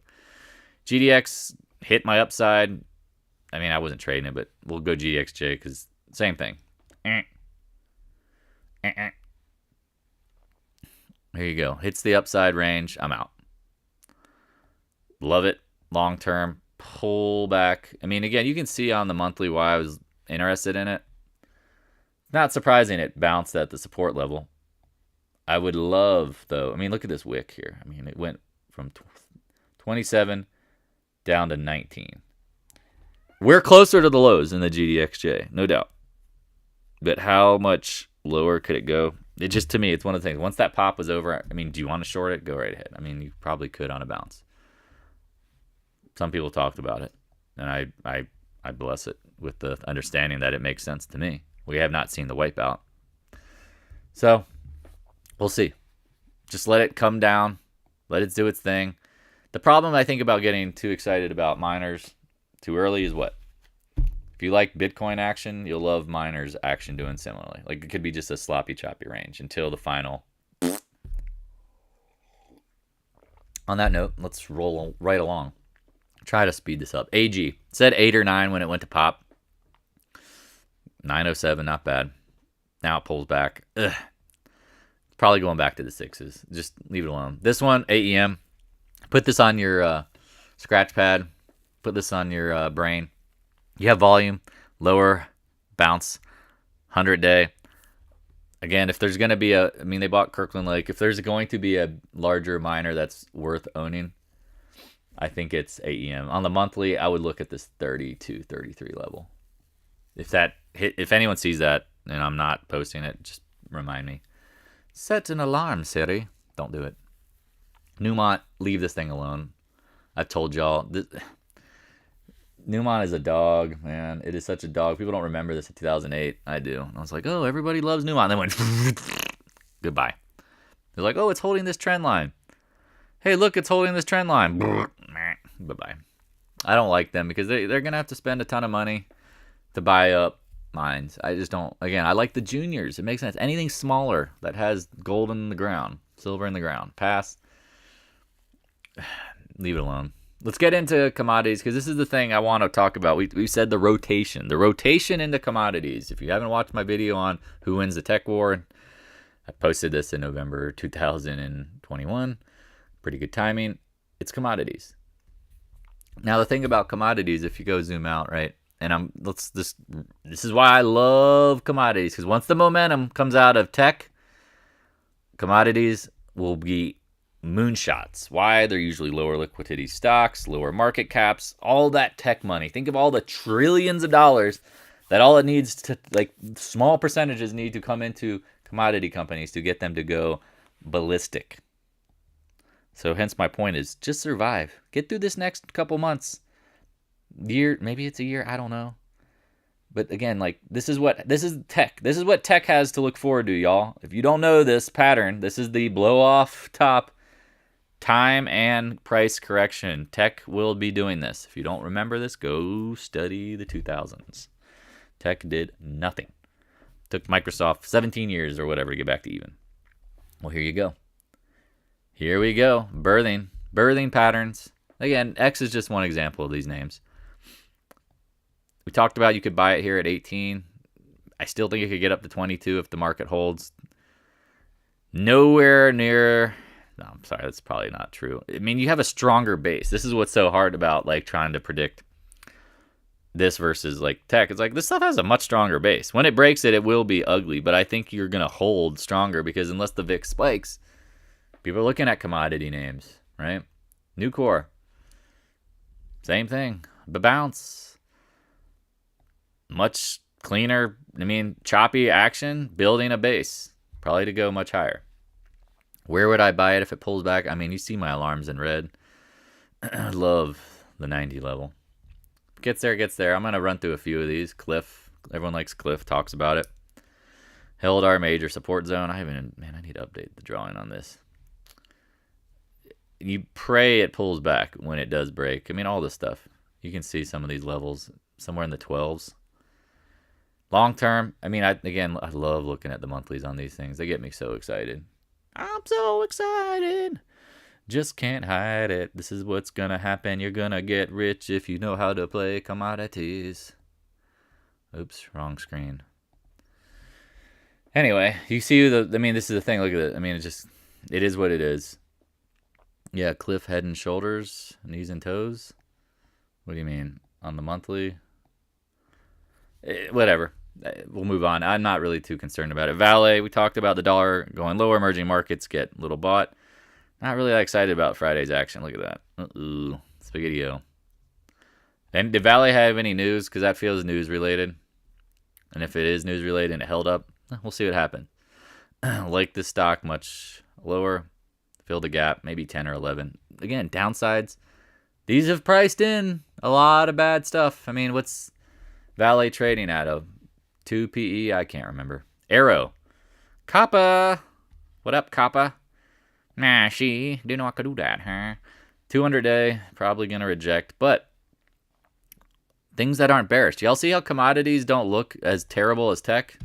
GDX hit my upside. I mean, I wasn't trading it, but we'll go GDXJ because same thing. Here you go. Hits the upside range. I'm out. Love it. Long term. Pull back. I mean, again, you can see on the monthly why I was interested in it. Not surprising it bounced at the support level. I would love, though. I mean, look at this wick here. I mean, it went from 27 down to 19. We're closer to the lows in the GDXJ, no doubt. But how much lower could it go? It just, to me, it's one of the things. Once that pop was over, I mean, do you want to short it? Go right ahead. I mean, you probably could on a bounce. Some people talked about it, and I bless it with the understanding that it makes sense to me. We have not seen the wipeout. So, we'll see. Just let it come down. Let it do its thing. The problem, I think, about getting too excited about miners too early is what? If you like Bitcoin action, you'll love miners action doing similarly. Like, it could be just a sloppy, choppy range until the final. On that note, let's roll right along. Try to speed this up. AG. Said 8 or 9 when it went to pop. 907, not bad. Now it pulls back. Ugh. Probably going back to the 6s. Just leave it alone. This one, AEM. Put this on your scratch pad. Put this on your brain. You have volume, lower bounce, 100-day. Again, if there's going to be I mean, they bought Kirkland Lake. If there's going to be a larger miner that's worth owning, I think it's AEM. On the monthly, I would look at this 32, 33 level. If anyone sees that, and I'm not posting it, just remind me. Set an alarm, Siri. Don't do it. Newmont, leave this thing alone. I've told y'all. Newmont is a dog, man. It is such a dog. People don't remember this in 2008. I do. And I was like, oh, everybody loves Newmont. And then went, goodbye. They're like, oh, it's holding this trend line. Hey, look, it's holding this trend line. Bye-bye. I don't like them because they're going to have to spend a ton of money to buy up mines. I just don't. Again, I like the juniors. It makes sense. Anything smaller that has gold in the ground, silver in the ground, pass. Leave it alone. Let's get into commodities because this is the thing I want to talk about. We said the rotation into commodities. If you haven't watched my video on who wins the tech war, I posted this in November 2021. Pretty good timing. It's commodities. Now the thing about commodities, if you go zoom out, right? And this is why I love commodities, because once the momentum comes out of tech, commodities will be moonshots. Why? They're usually lower liquidity stocks, lower market caps, all that tech money. Think of all the trillions of dollars that all it needs to, like, small percentages need to come into commodity companies to get them to go ballistic. So hence my point is just survive. Get through this next couple months. Year, maybe it's a year, I don't know. But again, like, this is tech. This is what tech has to look forward to, y'all. If you don't know this pattern, this is the blow off top time and price correction. Tech will be doing this. If you don't remember this, go study the 2000s. Tech did nothing. Took Microsoft 17 years or whatever to get back to even. Well, here you go. Here we go. Birthing patterns. Again, X is just one example of these names. We talked about you could buy it here at 18. I still think it could get up to 22 if the market holds. Nowhere near. No, I'm sorry, that's probably not true. I mean, you have a stronger base. This is what's so hard about, like, trying to predict this versus, like, tech. It's like this stuff has a much stronger base. When it breaks it, it will be ugly, but I think you're going to hold stronger because unless the VIX spikes, people are looking at commodity names, right? Nucor, same thing. The bounce. Much cleaner, choppy action, building a base. Probably to go much higher. Where would I buy it if it pulls back? I mean, you see my alarms in red. I love the 90 level. Gets there. I'm going to run through a few of these. Cliff. Everyone likes Cliff, talks about it. Held our major support zone. I need to update the drawing on this. You pray it pulls back when it does break. I mean, all this stuff. You can see some of these levels somewhere in the 12s. Long term, I love looking at the monthlies on these things. They get me so excited. I'm so excited. Just can't hide it. This is what's going to happen. You're going to get rich if you know how to play commodities. Oops, wrong screen. Anyway, you see this is the thing. Look at it. It is what it is. Yeah, Cliff head and shoulders, knees and toes. What do you mean? On the monthly? Whatever. We'll move on. I'm not really too concerned about it. VALE, we talked about the dollar going lower. Emerging markets get a little bought. Not really that excited about Friday's action. Look at that. Ooh, spaghetti-o. And did VALE have any news? Because that feels news-related. And if it is news-related and it held up, we'll see what happens. Like this stock, much lower. Filled the gap, maybe 10 or 11. Again, downsides. These have priced in a lot of bad stuff. I mean, what's VALE trading at? 2 PE? I can't remember. Arrow. Kappa. What up, Kappa? Nah, she didn't know I could do that, huh? 200-day, probably going to reject. But things that aren't bearish. Do y'all see how commodities don't look as terrible as tech?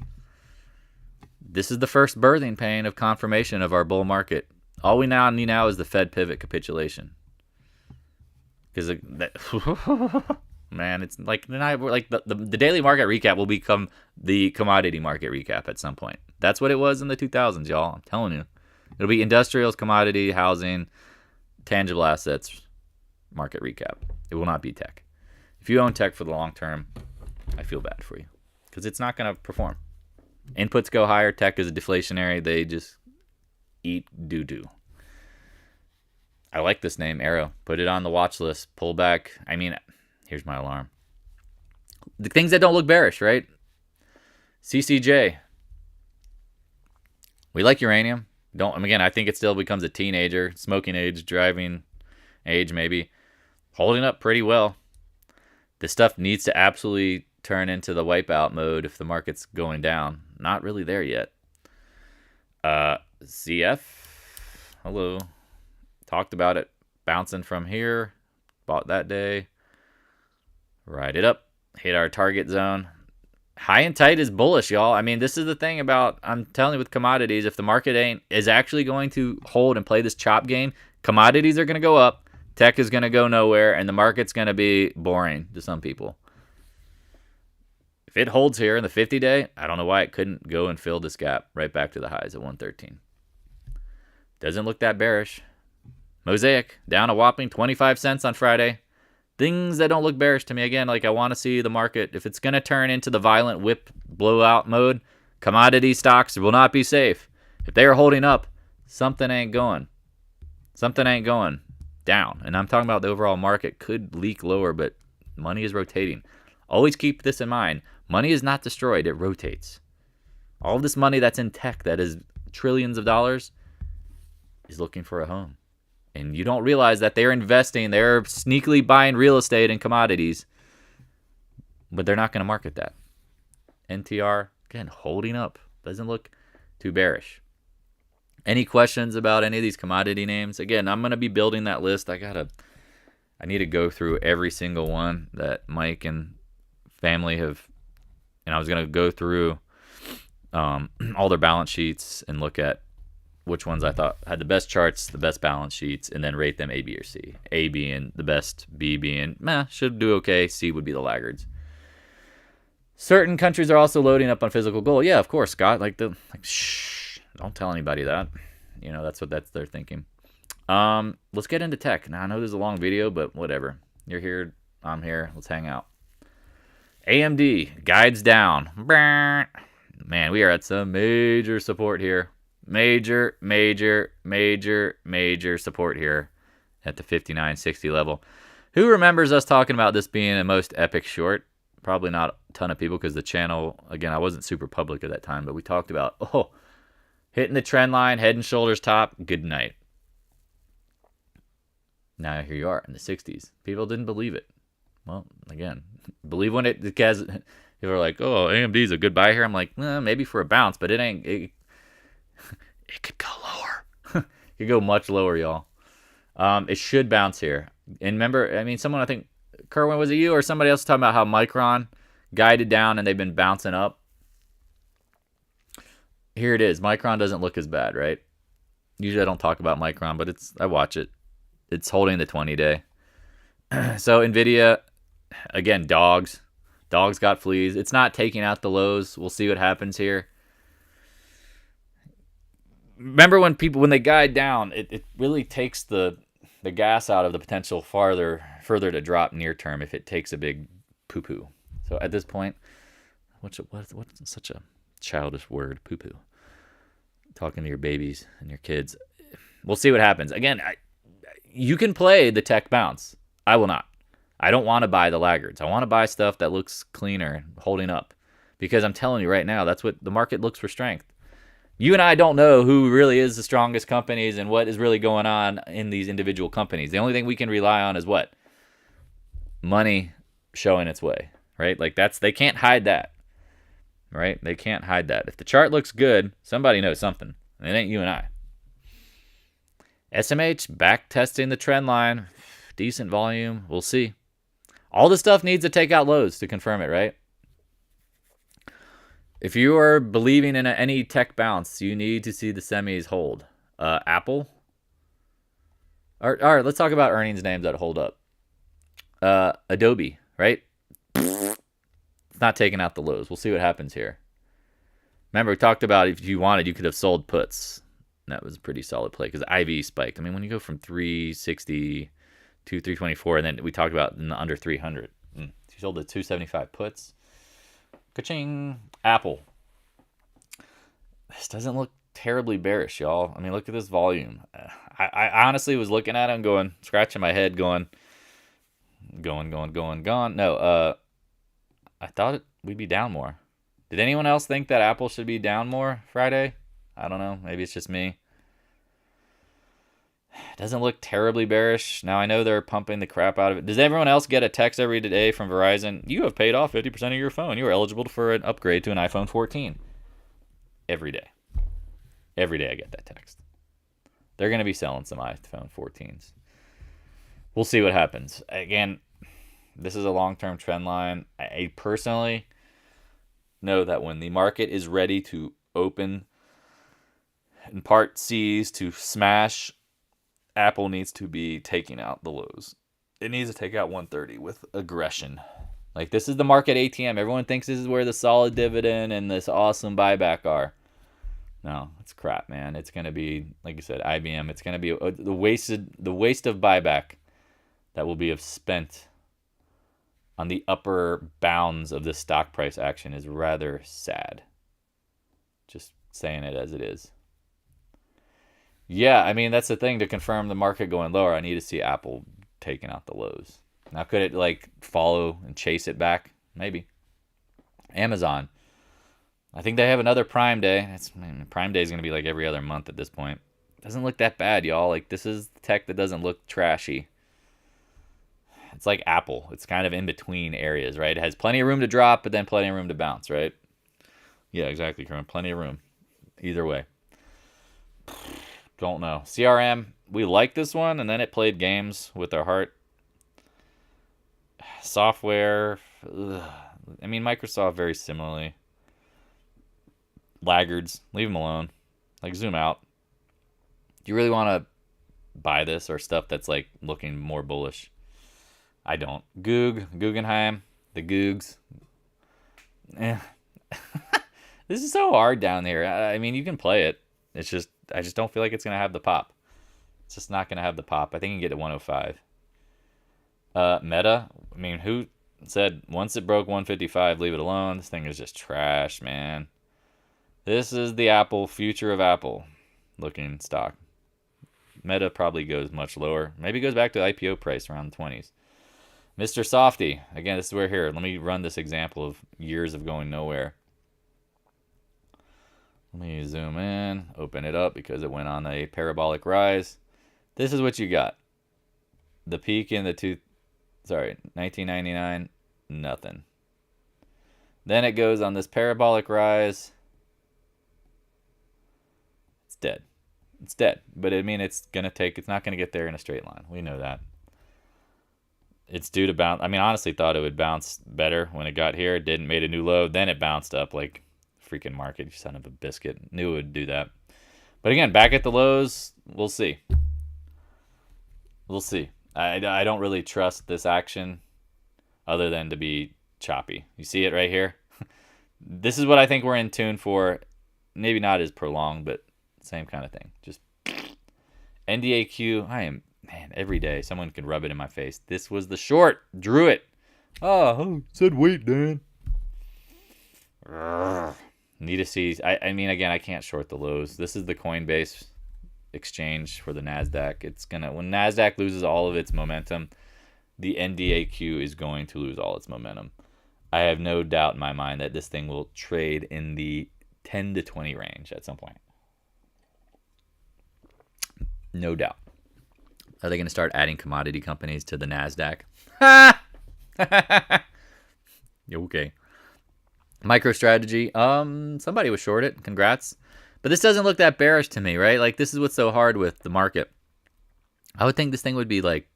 This is the first birthing pain of confirmation of our bull market. All we now need now is the Fed pivot capitulation. Because man, it's like the daily market recap will become the commodity market recap at some point. That's what it was in the 2000s, y'all. I'm telling you. It'll be industrials, commodity, housing, tangible assets, market recap. It will not be tech. If you own tech for the long term, I feel bad for you because it's not going to perform. Inputs go higher. Tech is deflationary. They just eat doo-doo. I like this name, Arrow. Put it on the watch list. Pull back. Here's my alarm. The things that don't look bearish, right? CCJ. We like uranium. Again, I think it still becomes a teenager, smoking age, driving age maybe. Holding up pretty well. This stuff needs to absolutely turn into the wipeout mode if the market's going down. Not really there yet. ZF. Hello. Talked about it. Bouncing from here. Bought that day. Ride it up. Hit our target zone. High and tight is bullish, y'all. I mean, this is the thing about, I'm telling you with commodities, if the market is actually going to hold and play this chop game, commodities are going to go up, tech is going to go nowhere, and the market's going to be boring to some people. If it holds here in the 50-day, I don't know why it couldn't go and fill this gap right back to the highs at 113. Doesn't look that bearish. Mosaic, down a whopping 25 cents on Friday. Things that don't look bearish to me. Again, like I want to see the market, if it's going to turn into the violent whip blowout mode, commodity stocks will not be safe. If they are holding up, something ain't going. Something ain't going down. And I'm talking about the overall market could leak lower, but money is rotating. Always keep this in mind. Money is not destroyed. It rotates. All of this money that's in tech that is trillions of dollars is looking for a home. And you don't realize that they're investing, they're sneakily buying real estate and commodities, but they're not going to market that. NTR, again, holding up. Doesn't look too bearish. Any questions about any of these commodity names? Again, I'm going to be building that list. I need to go through every single one that Mike and family have, and I was going to go through all their balance sheets and look at which ones I thought had the best charts, the best balance sheets, and then rate them A, B, or C. A being the best, B being, should do okay, C would be the laggards. Certain countries are also loading up on physical gold. Yeah, of course, Scott. Shh, don't tell anybody that. That's what they're thinking. Let's get into tech. Now, I know this is a long video, but whatever. You're here, I'm here. Let's hang out. AMD, guides down. Man, we are at some major support here. Major support here at the 59.60 level. Who remembers us talking about this being a most epic short? Probably not a ton of people because the channel, again, I wasn't super public at that time, but we talked about, hitting the trend line, head and shoulders top, good night. Now here you are in the 60s. People didn't believe it. Well, again, believe when because people are like, AMD is a good buy here. I'm like, maybe for a bounce, but it ain't. It could go lower. It could go much lower, y'all. It should bounce here. And remember, someone, I think, Kerwin, was it you or somebody else talking about how Micron guided down and they've been bouncing up? Here it is. Micron doesn't look as bad, right? Usually I don't talk about Micron, but I watch it. It's holding the 20-day. So NVIDIA, again, dogs. Dogs got fleas. It's not taking out the lows. We'll see what happens here. Remember when they guide down, it really takes the gas out of the potential further to drop near term if it takes a big poo-poo. So at this point, what's such a childish word, poo-poo? Talking to your babies and your kids. We'll see what happens. Again, you can play the tech bounce. I will not. I don't want to buy the laggards. I want to buy stuff that looks cleaner, holding up. Because I'm telling you right now, that's what the market looks for, strength. You and I don't know who really is the strongest companies and what is really going on in these individual companies. The only thing we can rely on is what? Money showing its way, right? They can't hide that, right? They can't hide that. If the chart looks good, somebody knows something. It ain't you and I. SMH, back testing the trend line. Decent volume. We'll see. All this stuff needs to take out lows to confirm it, right? If you are believing in any tech bounce, you need to see the semis hold. Apple. All right, let's talk about earnings names that hold up. Adobe, right? It's not taking out the lows. We'll see what happens here. Remember, we talked about if you wanted, you could have sold puts. That was a pretty solid play because IV spiked. When you go from 360 to 324, and then we talked about under 300. You sold the 275 puts. Ka-ching. Apple. This doesn't look terribly bearish, y'all. Look at this volume. I honestly was looking at it and going, scratching my head, gone. No, I thought we'd be down more. Did anyone else think that Apple should be down more Friday? I don't know. Maybe it's just me. It doesn't look terribly bearish. Now, I know they're pumping the crap out of it. Does everyone else get a text every day from Verizon? You have paid off 50% of your phone. You are eligible for an upgrade to an iPhone 14. Every day. Every day I get that text. They're going to be selling some iPhone 14s. We'll see what happens. Again, this is a long-term trend line. I personally know that when the market is ready to open in part C's to smash, Apple needs to be taking out the lows. It needs to take out 130 with aggression. Like, this is the market ATM. Everyone thinks this is where the solid dividend and this awesome buyback are. No, it's crap, man. It's going to be, like you said, IBM. It's going to be the waste of buyback that will be spent on the upper bounds of the stock price action is rather sad. Just saying it as it is. Yeah, I mean, that's the thing. To confirm the market going lower, I need to see Apple taking out the lows. Now, could it like follow and chase it back? Maybe. Amazon. I think they have another Prime Day. Prime Day is going to be like every other month at this point. Doesn't look that bad, y'all. Like, this is tech that doesn't look trashy. It's like Apple. It's kind of in between areas, right? It has plenty of room to drop, but then plenty of room to bounce, right? Yeah, exactly, Kermit. Plenty of room. Either way. Don't know. CRM, we like this one, and then it played games with our heart. Software, ugh. I mean, Microsoft very similarly. Laggards, leave them alone. Like, zoom out. Do you really want to buy this or stuff that's like looking more bullish? I don't. Guggenheim, the Googs. This is so hard down here. I mean, you can play it. It's just, I just don't feel like it's going to have the pop. It's just not going to have the pop. I think you can get it 105. Meta, I mean, who said once it broke 155, leave it alone? This thing is just trash, man. This is the Apple, future of Apple looking stock. Meta probably goes much lower. Maybe goes back to IPO price around the 20s. Mr. Softy, again, this is where here. Let me run this example of years of going nowhere. Let me zoom in, open it up because it went on a parabolic rise. This is what you got. The peak in the 1999, nothing. Then it goes on this parabolic rise. It's dead. It's dead. But I mean, it's not going to get there in a straight line. We know that. It's due to bounce. I mean, honestly thought it would bounce better when it got here. It didn't, made a new low. Then it bounced up like freaking market. You son of a biscuit. Knew it would do that. But again, back at the lows, we'll see. We'll see. I don't really trust this action other than to be choppy. You see it right here? This is what I think we're in tune for. Maybe not as prolonged, but same kind of thing. Just NDAQ. Man, every day someone can rub it in my face. This was the short. Drew it. Oh, said wait, Dan. Need to see. I mean, again, I can't short the lows. This is the Coinbase exchange for the NASDAQ. It's gonna, when NASDAQ loses all of its momentum, the NDAQ is going to lose all its momentum. I have no doubt in my mind that this thing will trade in the 10 to 20 range at some point. No doubt. Are they going to start adding commodity companies to the NASDAQ? Okay. MicroStrategy. Somebody was shorted. Congrats. But this doesn't look that bearish to me, right? Like, this is what's so hard with the market. I would think this thing would be like,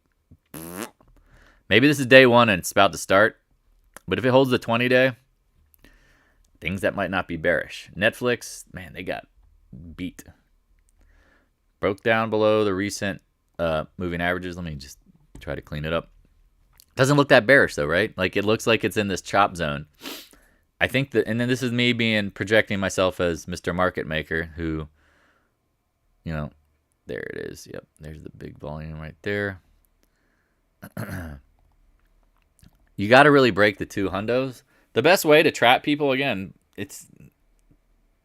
maybe this is day one and it's about to start. But if it holds the 20-day, things that might not be bearish. Netflix, man, they got beat. Broke down below the recent moving averages. Let me just try to clean it up. Doesn't look that bearish though, right? Like, it looks like it's in this chop zone. I think that, and then this is me projecting myself as Mr. Market Maker, who, you know, there it is. Yep, there's the big volume right there. You got to really break the two hundos. The best way to trap people, again, it's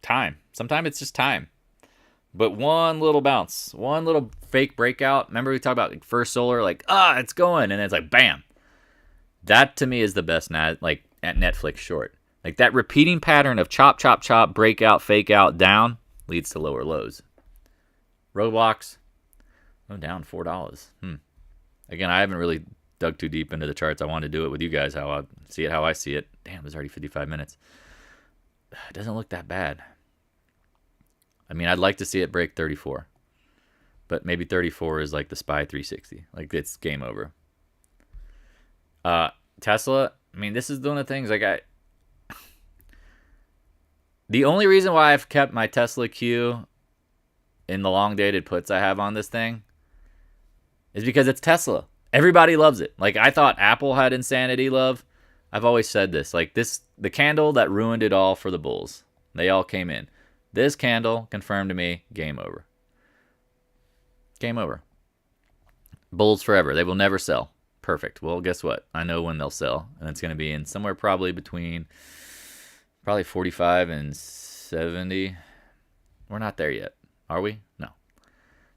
time. Sometimes it's just time. But one little bounce, one little fake breakout. Remember we talked about like First Solar, like, it's going, and then it's like, bam. That to me is the best, like, at Netflix short. Like that repeating pattern of chop, chop, chop, breakout, fake out, down leads to lower lows. Roblox, down $4. Again, I haven't really dug too deep into the charts. I wanted to do it with you guys, how I see it. Damn, it's already 55 minutes. It doesn't look that bad. I mean, I'd like to see it break 34. But maybe 34 is like the SPY 360. Like, it's game over. Tesla, I mean, this is one of the things, like, the only reason why I've kept my Tesla Q in the long-dated puts I have on this thing is because it's Tesla. Everybody loves it. Like, I thought Apple had insanity love. I've always said this. Like, the candle that ruined it all for the bulls. They all came in. This candle confirmed to me, game over. Game over. Bulls forever. They will never sell. Perfect. Well, guess what? I know when they'll sell. And it's going to be in somewhere probably between 45 and 70. We're not there yet. Are we? No.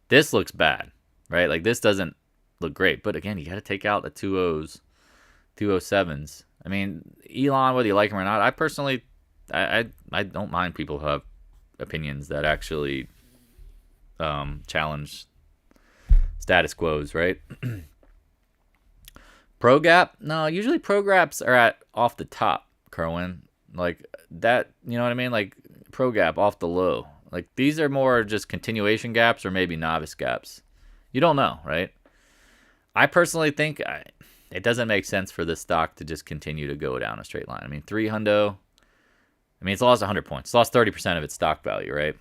This looks bad, right? Like, this doesn't look great. But again, you got to take out the 207s. I mean, Elon, whether you like him or not, I personally, I don't mind people who have opinions that actually challenge status quos, right? Pro gap? No, usually pro gaps are at off the top, Kerwin. Like that, you know what I mean? Like pro gap off the low. Like these are more just continuation gaps or maybe novice gaps. You don't know, right? I personally think it doesn't make sense for this stock to just continue to go down a straight line. I mean, 300. I mean, it's lost 100 points. It's lost 30% of its stock value, right?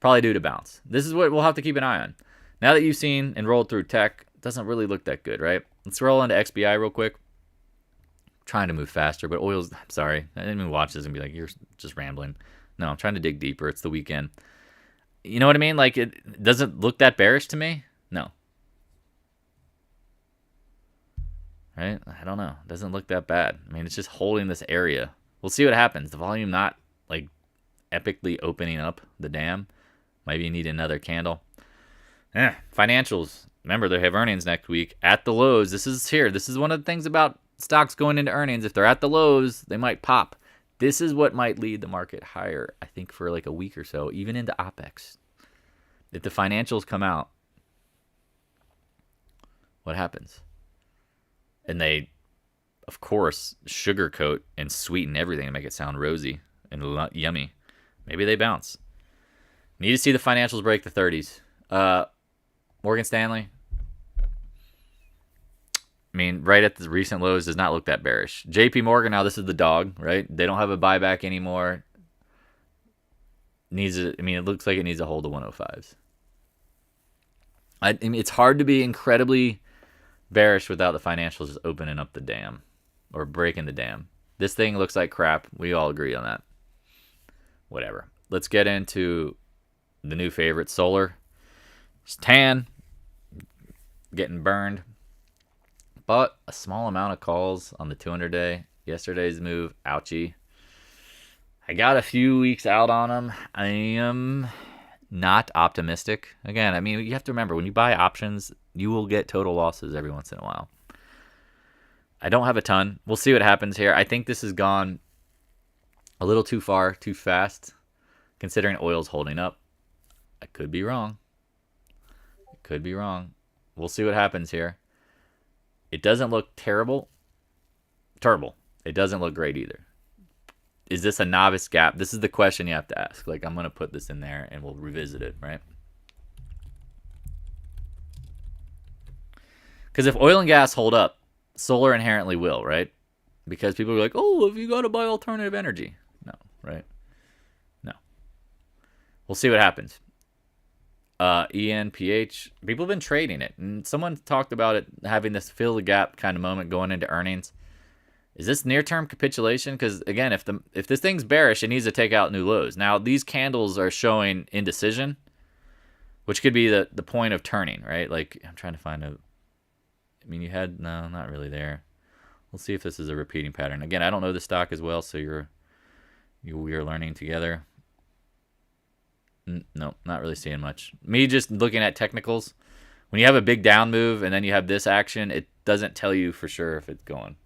Probably due to bounce. This is what we'll have to keep an eye on. Now that you've seen and rolled through tech, it doesn't really look that good, right? Let's roll into XBI real quick. I'm trying to move faster, but oils, I'm sorry. I didn't even watch this and be like, you're just rambling. No, I'm trying to dig deeper. It's the weekend. You know what I mean? Like, it doesn't look that bearish to me. No. Right? I don't know. It doesn't look that bad. I mean, it's just holding this area. We'll see what happens. The volume not, like, epically opening up the dam. Maybe you need another candle. Financials. Remember, they have earnings next week. At the lows, this is here. This is one of the things about stocks going into earnings. If they're at the lows, they might pop. This is what might lead the market higher, I think, for like a week or so, even into OPEX. If the financials come out, what happens? And they, of course, sugarcoat and sweeten everything to make it sound rosy and yummy. Maybe they bounce. Need to see the financials break the 30s. Morgan Stanley. I mean, right at the recent lows does not look that bearish. JP Morgan, now this is the dog, right? They don't have a buyback anymore. It looks like it needs to hold the 105s. I mean, it's hard to be incredibly bearish without the financials just opening up the dam or breaking the dam. This thing looks like crap. We all agree on that. Whatever. Let's get into the new favorite, solar. It's tan. Getting burned. But a small amount of calls on the 200-day. Yesterday's move, ouchie. I got a few weeks out on them. I am not optimistic. Again, I mean, you have to remember, when you buy options, you will get total losses every once in a while. I don't have a ton. We'll see what happens here. I think this has gone a little too far, too fast, considering oil's holding up. I could be wrong. Could be wrong. We'll see what happens here. It doesn't look terrible. It doesn't look great either. Is this a novice gap? This is the question you have to ask. Like, I'm going to put this in there and we'll revisit it, right? Because if oil and gas hold up, solar inherently will, right? Because people are like, oh, if you got to buy alternative energy. No, right? No. We'll see what happens. ENPH, people have been trading it, and someone talked about it having this fill the gap kind of moment going into earnings. Is this near-term capitulation? Because again, if this thing's bearish, it needs to take out new lows. Now these candles are showing indecision, which could be the point of turning, right? Like, I'm trying to find a. I mean, you had no, not really there. We'll see if this is a repeating pattern. Again, I don't know the stock as well, so we are learning together. No, not really seeing much. Me just looking at technicals. When you have a big down move and then you have this action, it doesn't tell you for sure if it's going.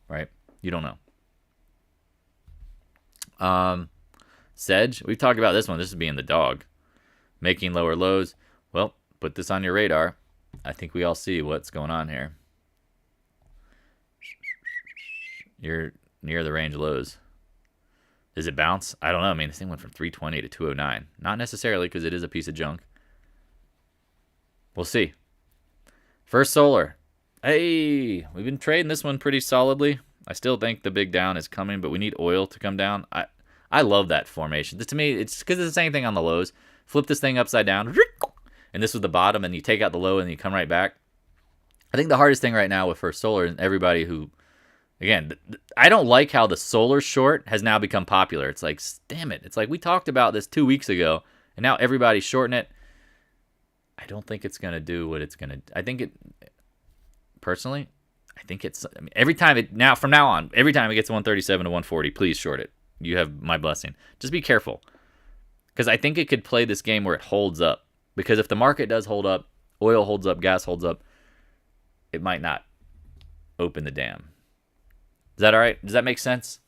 Right? You don't know. SEDG, we've talked about this one. This is being the dog. Making lower lows. Well, put this on your radar. I think we all see what's going on here. You're near the range lows. Does it bounce? I don't know. I mean, this thing went from 320 to 209. Not necessarily, because it is a piece of junk. We'll see. First Solar. Hey, we've been trading this one pretty solidly. I still think the big down is coming, but we need oil to come down. I love that formation. To me, it's because it's the same thing on the lows. Flip this thing upside down, and this was the bottom, and you take out the low, and you come right back. I think the hardest thing right now with First Solar and everybody who, again, I don't like how the solar short has now become popular. It's like, damn it. It's like we talked about this 2 weeks ago, and now everybody's shorting it. I don't think it's going to do what it's going to. I think it, personally, I think it's, I mean, every time it, now, from now on, every time it gets 137 to 140, please short it. You have my blessing. Just be careful. Because I think it could play this game where it holds up. Because if the market does hold up, oil holds up, gas holds up, it might not open the dam. Is that all right? Does that make sense?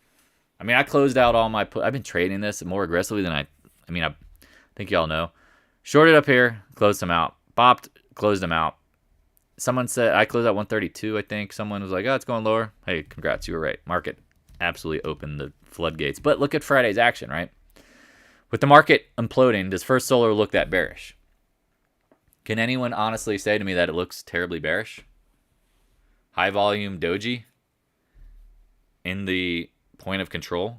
I mean, I closed out all my I've been trading this more aggressively than I think y'all know. Shorted up here, closed them out. Bopped, closed them out. Someone said, I closed out 132, I think. Someone was like, oh, it's going lower. Hey, congrats, you were right. Market absolutely opened the floodgates. But look at Friday's action, right? With the market imploding, does First Solar look that bearish? Can anyone honestly say to me that it looks terribly bearish? High volume doji in the point of control?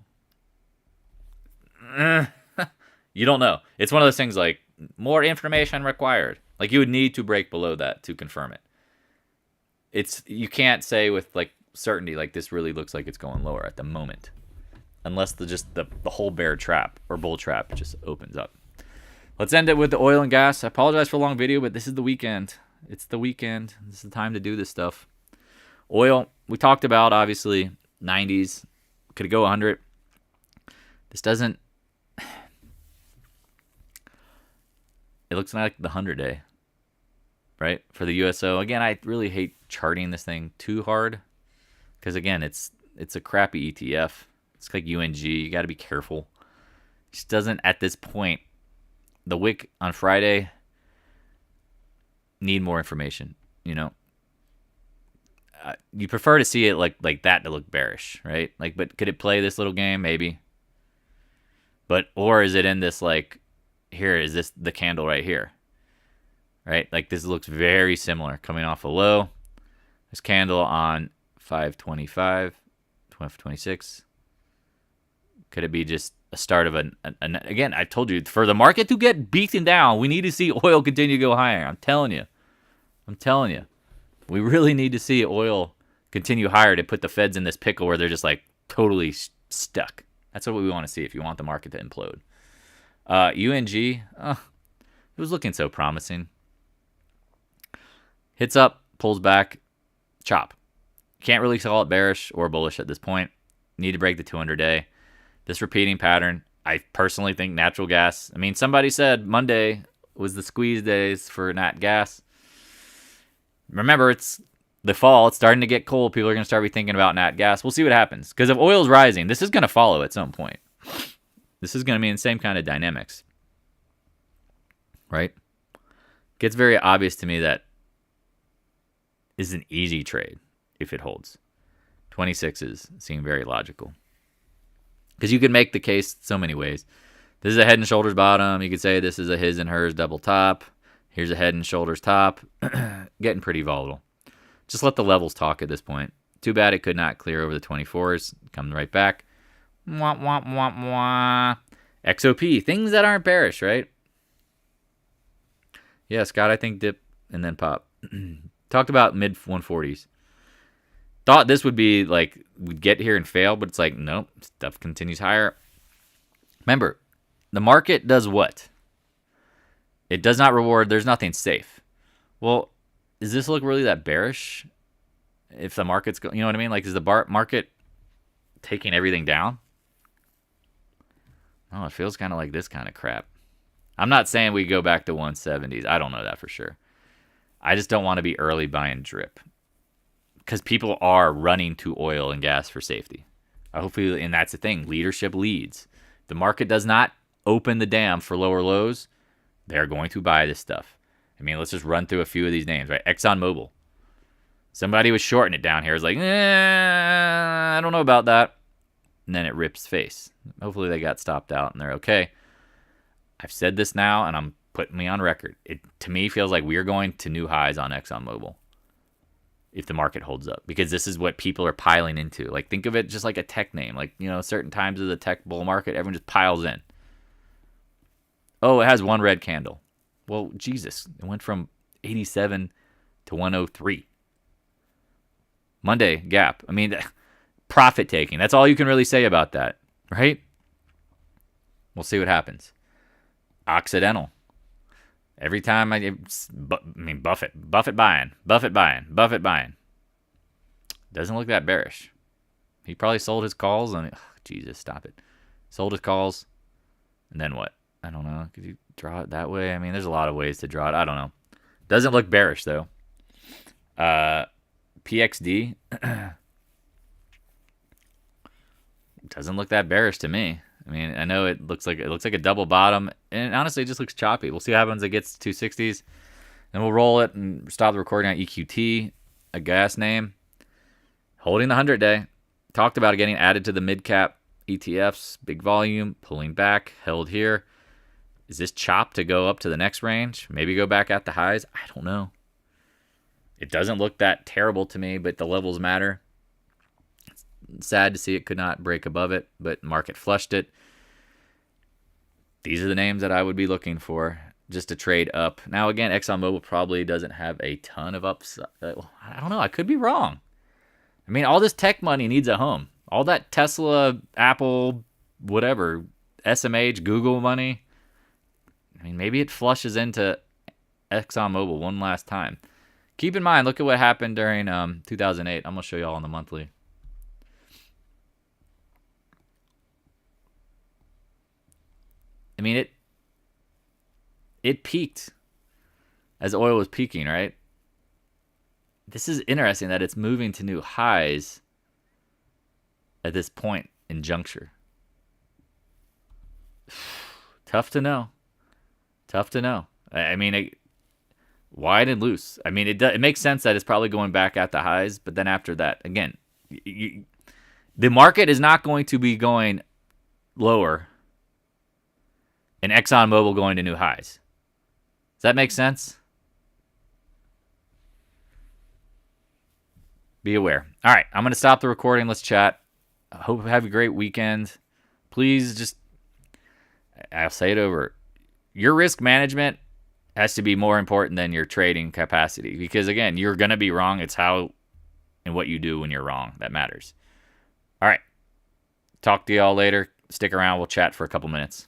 You don't know. It's one of those things like more information required. Like you would need to break below that to confirm it. You can't say with like certainty like this really looks like it's going lower at the moment, unless the whole bear trap or bull trap just opens up. Let's end it with the oil and gas. I apologize for a long video, but this is the weekend. It's the weekend. This is the time to do this stuff. Oil, we talked about, obviously, 90s. Could it go 100? This doesn't... It looks like the 100-day, right? For the USO. Again, I really hate charting this thing too hard. Because, again, it's a crappy ETF. It's like UNG. You got to be careful. It just doesn't, at this point, the wick on Friday need more information, you know. You prefer to see it like that to look bearish, right? Like, but could it play this little game? Maybe. But, or is it in this like, here, is this the candle right here? Right? Like this looks very similar coming off a low. This candle on 525, 1226. Could it be just a start of an again, I told you, for the market to get beaten down, we need to see oil continue to go higher. I'm telling you. We really need to see oil continue higher to put the Feds in this pickle where they're just like totally stuck. That's what we want to see if you want the market to implode. UNG, it was looking so promising. Hits up, pulls back, chop. Can't really call it bearish or bullish at this point. Need to break the 200-day. This repeating pattern, I personally think natural gas. I mean, somebody said Monday was the squeeze days for nat gas. Remember, it's the fall. It's starting to get cold. People are going to start rethinking about nat gas. We'll see what happens. Because if oil's rising, this is going to follow at some point. This is going to be in the same kind of dynamics. Right? Gets very obvious to me that this is an easy trade if it holds. 26s seem very logical. Because you could make the case so many ways. This is a head and shoulders bottom. You could say this is a his and hers double top. Here's a head and shoulders top. Getting pretty volatile. Just let the levels talk at this point. Too bad it could not clear over the 24s. Coming right back. Wah, wah, wah, wah. XOP. Things that aren't bearish, right? Yeah, Scott, I think dip and then pop. Talked about mid 140s. Thought this would be like, we'd get here and fail, but it's like, nope, stuff continues higher. Remember, the market does what? It does not reward, there's nothing safe. Well, does this look really that bearish? If the market's, you know what I mean? Like, is the market taking everything down? Oh, it feels kind of like this kind of crap. I'm not saying we go back to 170s. I don't know that for sure. I just don't want to be early buying drip. because people are running to oil and gas for safety. Hopefully, and that's the thing. Leadership leads. The market does not open the dam for lower lows. They're going to buy this stuff. I mean, let's just run through a few of these names, right? ExxonMobil. Somebody was shorting it down here. It's like, I don't know about that. And then it rips face. Hopefully they got stopped out and they're okay. I've said this now, and I'm putting me on record. It, to me, feels like we're going to new highs on ExxonMobil if the market holds up, because this is what people are piling into. Like, think of it just like a tech name. Like, you know, certain times of the tech bull market, everyone just piles in. Oh, it has one red candle. Well, Jesus, it went from 87 to 103. Monday, gap. I mean, profit taking. That's all you can really say about that, right? We'll see what happens. Occidental. Every time Buffett buying. Doesn't look that bearish. He probably sold his calls and Jesus, stop it. Sold his calls. And then what? I don't know. Could you draw it that way? I mean, there's a lot of ways to draw it. I don't know. Doesn't look bearish though. PXD doesn't look that bearish to me. I mean, I know it looks like a double bottom, and honestly, it just looks choppy. We'll see what happens. It gets to 260s, then we'll roll it and stop the recording on EQT, a gas name, holding the 100-day. Talked about it getting added to the mid-cap ETFs, big volume, pulling back, held here. Is this chop to go up to the next range? Maybe go back at the highs? I don't know. It doesn't look that terrible to me, but the levels matter. It's sad to see it could not break above it, but market flushed it. These are the names that I would be looking for just to trade up. Now, again, ExxonMobil probably doesn't have a ton of upside. I don't know. I could be wrong. I mean, all this tech money needs a home. All that Tesla, Apple, whatever, SMH, Google money. I mean, maybe it flushes into ExxonMobil one last time. Keep in mind, look at what happened during 2008. I'm going to show you all on the monthly. I mean, it peaked as oil was peaking, right? This is interesting that it's moving to new highs at this point in juncture. Tough to know. I mean, wide and loose. I mean, it makes sense that it's probably going back at the highs, but then after that, again, the market is not going to be going lower and ExxonMobil going to new highs. Does that make sense? Be aware. All right, I'm going to stop the recording. Let's chat. I hope you have a great weekend. Please just, I'll say it over. Your risk management has to be more important than your trading capacity, because again, you're going to be wrong. It's how and what you do when you're wrong that matters. All right. Talk to y'all later. Stick around. We'll chat for a couple minutes.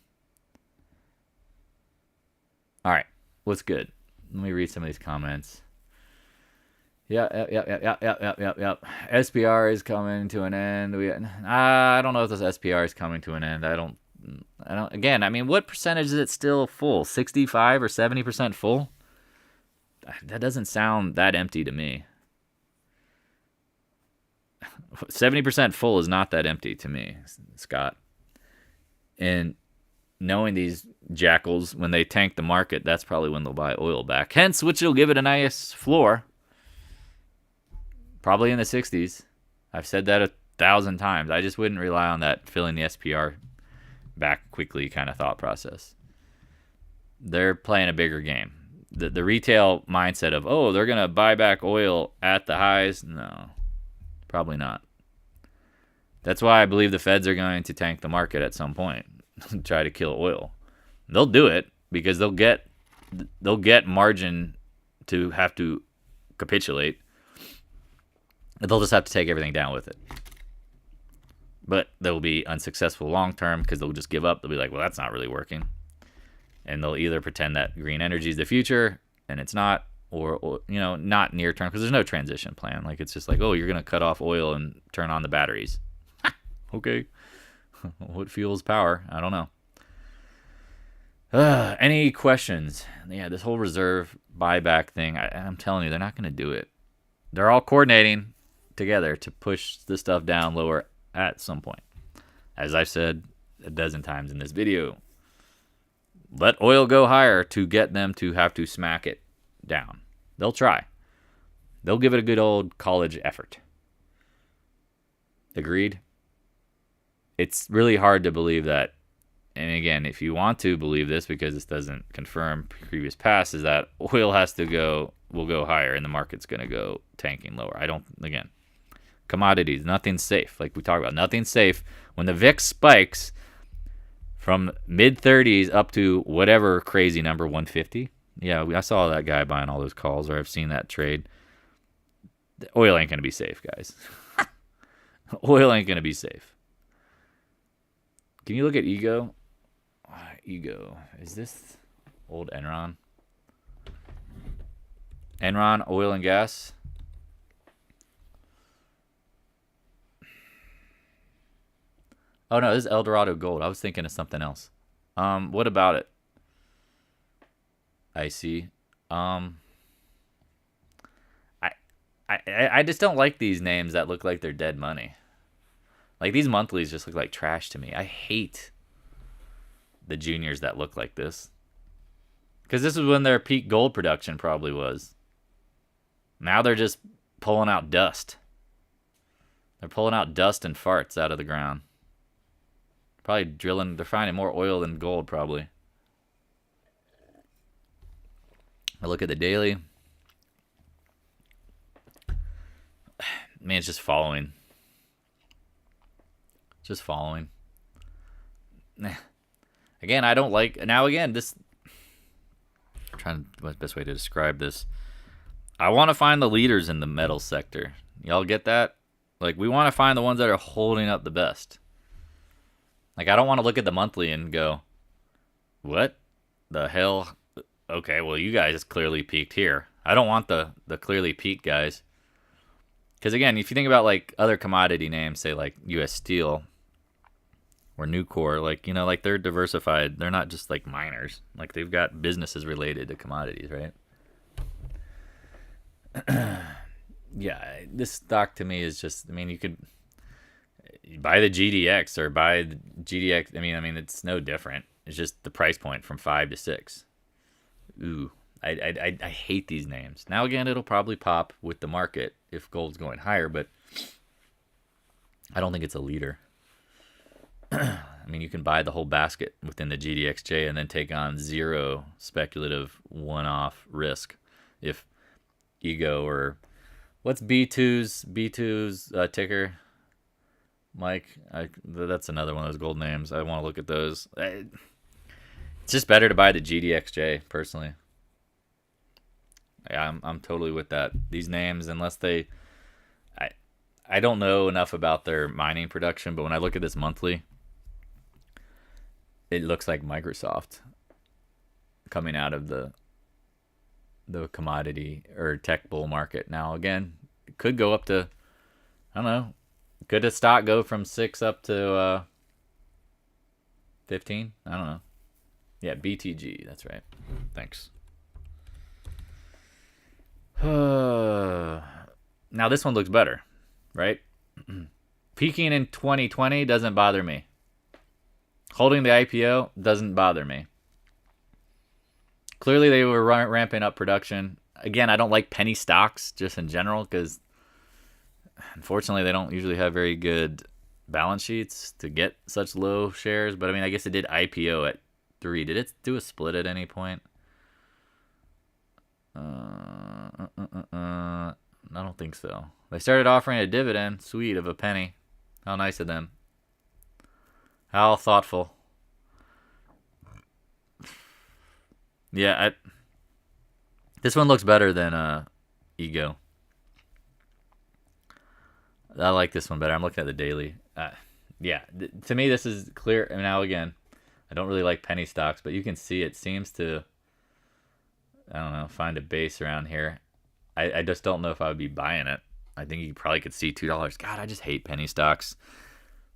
All right. What's good? Let me read some of these comments. Yep. SPR is coming to an end. I don't know if this SPR is coming to an end. I don't. Again, I mean, what percentage is it still full? 65 or 70% full? That doesn't sound that empty to me. 70% full is not that empty to me, Scott. And knowing these jackals, when they tank the market, that's probably when they'll buy oil back. Hence, which will give it a nice floor. Probably in the 60s. I've said that 1,000 times. I just wouldn't rely on that filling the SPR back quickly kind of thought process. They're playing a bigger game. The retail mindset of, oh, they're going to buy back oil at the highs. No, probably not. That's why I believe the feds are going to tank the market at some point. Try to kill oil. They'll do it because they'll get margin to have to capitulate. They'll just have to take everything down with it. But they'll be unsuccessful long term because they'll just give up. They'll be like, well, that's not really working. And they'll either pretend that green energy is the future and it's not, or not near term, because there's no transition plan. Like, it's just like, oh, you're going to cut off oil and turn on the batteries. Okay. What fuels power? I don't know. Any questions? Yeah, this whole reserve buyback thing, I'm telling you, they're not going to do it. They're all coordinating. together to push the stuff down lower at some point. As I've said a dozen times in this video, let oil go higher to get them to have to smack it down. They'll try. They'll give it a good old college effort. Agreed? It's really hard to believe that. And again, if you want to believe this, because this doesn't confirm previous past, is that oil will go higher and the market's going to go tanking lower. Again, commodities, nothing's safe. Like we talked about, nothing's safe. When the VIX spikes from mid-30s up to whatever crazy number, 150. Yeah, I saw that guy buying all those calls, or I've seen that trade. Oil ain't going to be safe, guys. Oil ain't going to be safe. Can you look at Ego? Ego. Is this old Enron? Enron, oil and gas. Oh, no, this is Eldorado Gold. I was thinking of something else. What about it? I see. I just don't like these names that look like they're dead money. Like, these monthlies just look like trash to me. I hate the juniors that look like this. Because this is when their peak gold production probably was. Now they're just pulling out dust. They're pulling out dust and farts out of the ground. Probably drilling. They're finding more oil than gold, probably. I look at the daily. Man, it's just following. Just following. Again, I don't like... Now, again, this... I'm trying to... What's the best way to describe this? I want to find the leaders in the metal sector. Y'all get that? Like, we want to find the ones that are holding up the best. Like, I don't want to look at the monthly and go, what the hell? Okay, well, you guys clearly peaked here. I don't want the clearly peaked guys. Because, again, if you think about, like, other commodity names, say, like, U.S. Steel or Nucor, like, you know, like, they're diversified. They're not just, like, miners. Like, they've got businesses related to commodities, right? Yeah, this stock to me is just, I mean, you could buy the GDX or buy the GDX. I mean, it's no different. It's just the price point from 5 to 6. Ooh, I hate these names. Now, again, it'll probably pop with the market if gold's going higher, but I don't think it's a leader. I mean, you can buy the whole basket within the GDXJ and then take on zero speculative one-off risk. If Ego or what's B2's ticker? Mike, that's another one of those gold names. I want to look at those. It's just better to buy the GDXJ personally. Yeah, I'm totally with that. These names, unless they, I don't know enough about their mining production, but when I look at this monthly, it looks like Microsoft coming out of the commodity or tech bull market. Now, again, it could go up to, I don't know, could the stock go from 6 up to 15? I don't know. Yeah, BTG, that's right. Thanks. Now, this one looks better, right? Peaking in 2020 doesn't bother me. Holding the IPO doesn't bother me. Clearly, they were ramping up production. Again, I don't like penny stocks just in general because, unfortunately, they don't usually have very good balance sheets to get such low shares. But, I mean, I guess it did IPO at 3. Did it do a split at any point? I don't think so. They started offering a dividend, sweet, of a penny. How nice of them. How thoughtful. Yeah, this one looks better than Ego. I like this one better. I'm looking at the daily. Yeah, to me this is clear. And now again, I don't really like penny stocks, but you can see it seems to, I don't know, find a base around here. I just don't know if I would be buying it. I think you probably could see $2. God, I just hate penny stocks.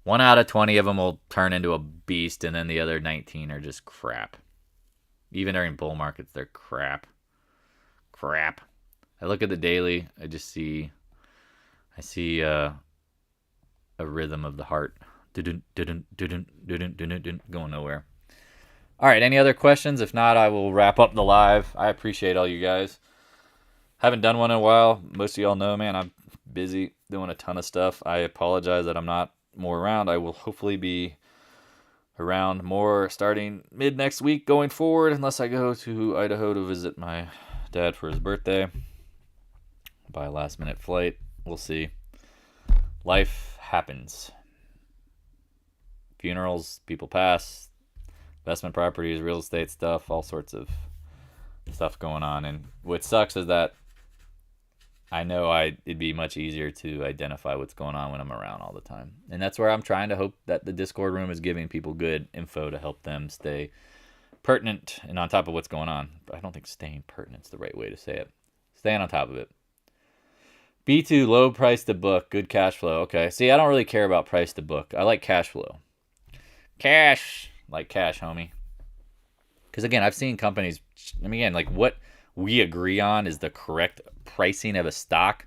1 out of 20 of them will turn into a beast, and then the other 19 are just crap. Even during bull markets, they're crap. Crap. I look at the daily. I just see, I see a rhythm of the heart. Going nowhere. All right, any other questions? If not, I will wrap up the live. I appreciate all you guys. Haven't done one in a while. Most of y'all know, man, I'm busy doing a ton of stuff. I apologize that I'm not more around. I will hopefully be around more starting mid next week going forward, unless I go to Idaho to visit my dad for his birthday. By a last minute flight. We'll see. Life happens. Funerals, people pass, investment properties, real estate stuff, all sorts of stuff going on. And what sucks is that I know it'd be much easier to identify what's going on when I'm around all the time. And that's where I'm trying to hope that the Discord room is giving people good info to help them stay pertinent and on top of what's going on. But I don't think staying pertinent is the right way to say it. Staying on top of it. B2, low price to book, good cash flow. Okay. See, I don't really care about price to book. I like cash flow. Cash. Like cash, homie. Because, again, I've seen companies, again, like what we agree on is the correct pricing of a stock.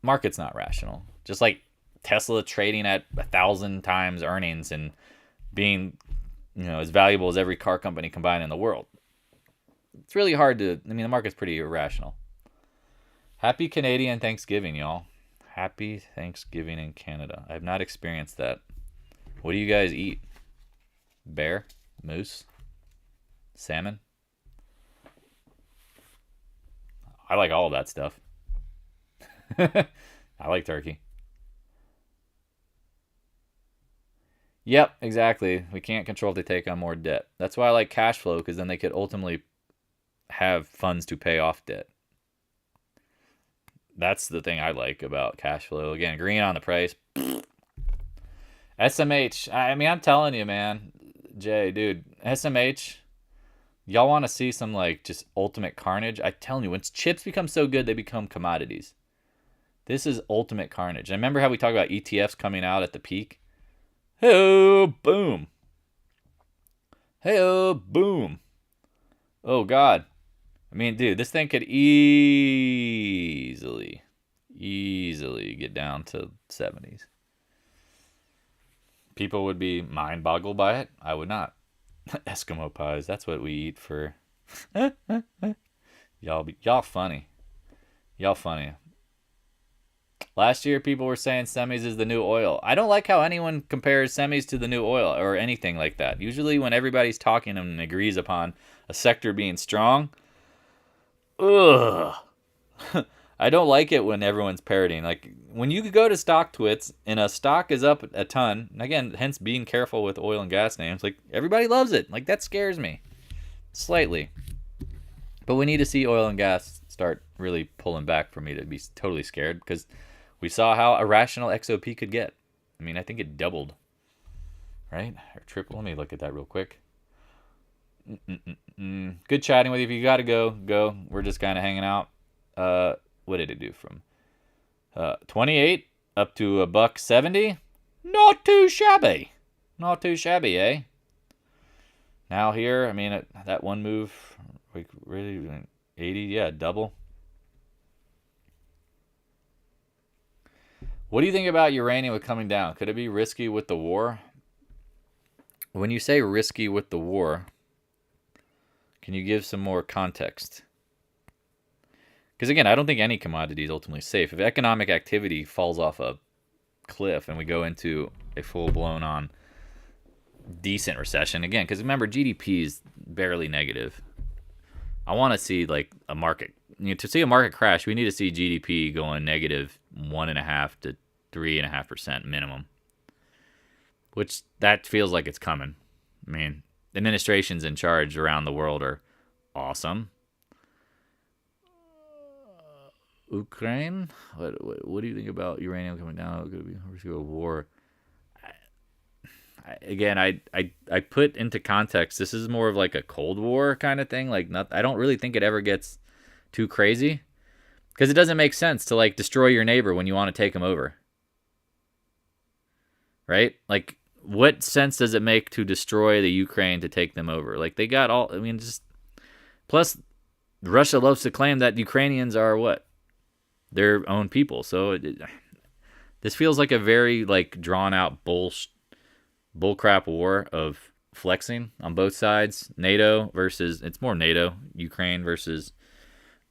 Market's not rational. Just like Tesla trading at 1,000 times earnings and being, as valuable as every car company combined in the world. It's really hard to, the market's pretty irrational. Happy Canadian Thanksgiving, y'all. Happy Thanksgiving in Canada. I have not experienced that. What do you guys eat? Bear? Moose? Salmon? I like all of that stuff. I like turkey. Yep, exactly. We can't control if they take on more debt. That's why I like cash flow, because then they could ultimately have funds to pay off debt. That's the thing I like about cash flow. Again, agreeing on the price. SMH. I'm telling you, man. Jay, dude. SMH. Y'all want to see some, just ultimate carnage? I'm telling you, when chips become so good, they become commodities. This is ultimate carnage. And remember how we talked about ETFs coming out at the peak? Hey-oh, boom. Hey-oh, boom. Oh, God. Dude, this thing could easily get down to 70s. People would be mind-boggled by it. I would not. Eskimo pies, that's what we eat for. Y'all funny. Y'all funny. Last year, people were saying semis is the new oil. I don't like how anyone compares semis to the new oil or anything like that. Usually when everybody's talking and agrees upon a sector being strong, ugh. I don't like it when everyone's parroting. Like, when you go to stock twits and a stock is up a ton, again, hence being careful with oil and gas names, everybody loves it. That scares me. Slightly. But we need to see oil and gas start really pulling back for me to be totally scared, because we saw how irrational XOP could get. I think it doubled. Right? Or triple. Let me look at that real quick. Good chatting with you. If you got to go. We're just kind of hanging out. What did it do from 28 up to $1.70? Not too shabby. Not too shabby, eh? Now here, that one move, really 80, yeah, double. What do you think about uranium with coming down? Could it be risky with the war? When you say risky with the war, can you give some more context? Because, again, I don't think any commodity is ultimately safe. If economic activity falls off a cliff and we go into a full-blown on decent recession, again, because remember, GDP is barely negative. I want to see, a market. To see a market crash, we need to see GDP going negative 1.5% to 3.5% minimum. Which, that feels like it's coming. Administrations in charge around the world are awesome. Ukraine? What do you think about uranium coming down? Could it be a war? I put into context, this is more of a Cold War kind of thing. I don't really think it ever gets too crazy, because it doesn't make sense to destroy your neighbor when you want to take him over. Right? What sense does it make to destroy the Ukraine to take them over? They got all, plus Russia loves to claim that Ukrainians are what? Their own people. So This feels like a very like drawn out bullcrap war of flexing on both sides. NATO versus, it's more NATO, Ukraine versus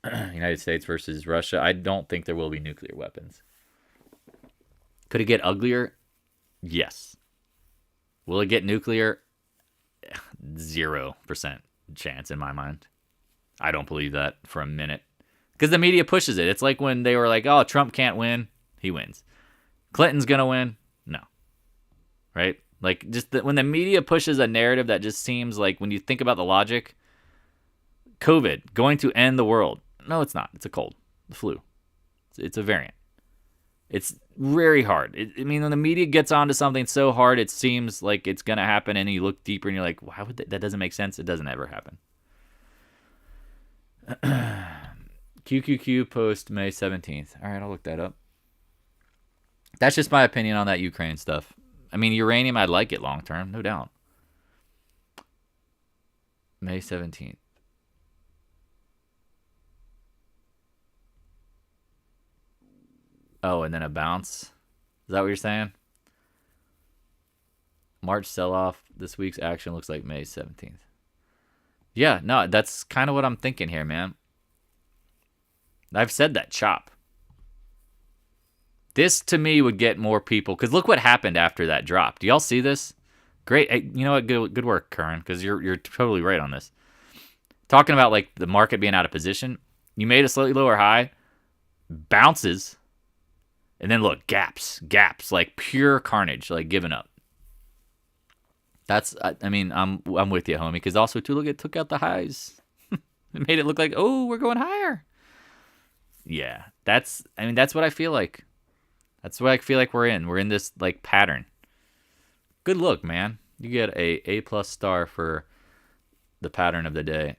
United States versus Russia. I don't think there will be nuclear weapons. Could it get uglier? Yes. Will it get nuclear? 0% chance in my mind. I don't believe that for a minute. Because the media pushes it. It's like when they were like, oh, Trump can't win. He wins. Clinton's going to win. No. Right? Like, just when the media pushes a narrative that just seems like, when you think about the logic, COVID, going to end the world. No, it's not. It's a cold. The flu. It's a variant. It's very hard. I mean, when the media gets onto something so hard, it seems like it's going to happen, and you look deeper and you're like, why would that doesn't make sense. It doesn't ever happen. QQQ post May 17th. All right, I'll look that up. That's just my opinion on that Ukraine stuff. I mean, uranium, I'd like it long term, no doubt. May 17th. Oh, and then a bounce. Is that what you're saying? March sell-off. This week's action looks like May 17th. Yeah, no, that's kind of what I'm thinking here, man. I've said that, chop. This, to me, would get more people. Because look what happened after that drop. Do y'all see this? Great. You know what? Good work, Curran, because you're totally right on this. Talking about, like, the market being out of position. You made a slightly lower high. Bounces. And then look, gaps, like pure carnage, like giving up. That's, I mean, I'm with you, homie. Because also, too, look, it took out the highs. It made it look like, oh, we're going higher. Yeah, that's what I feel like. That's what I feel like we're in. We're in this, like, pattern. Good look, man. You get a A+ star for the pattern of the day.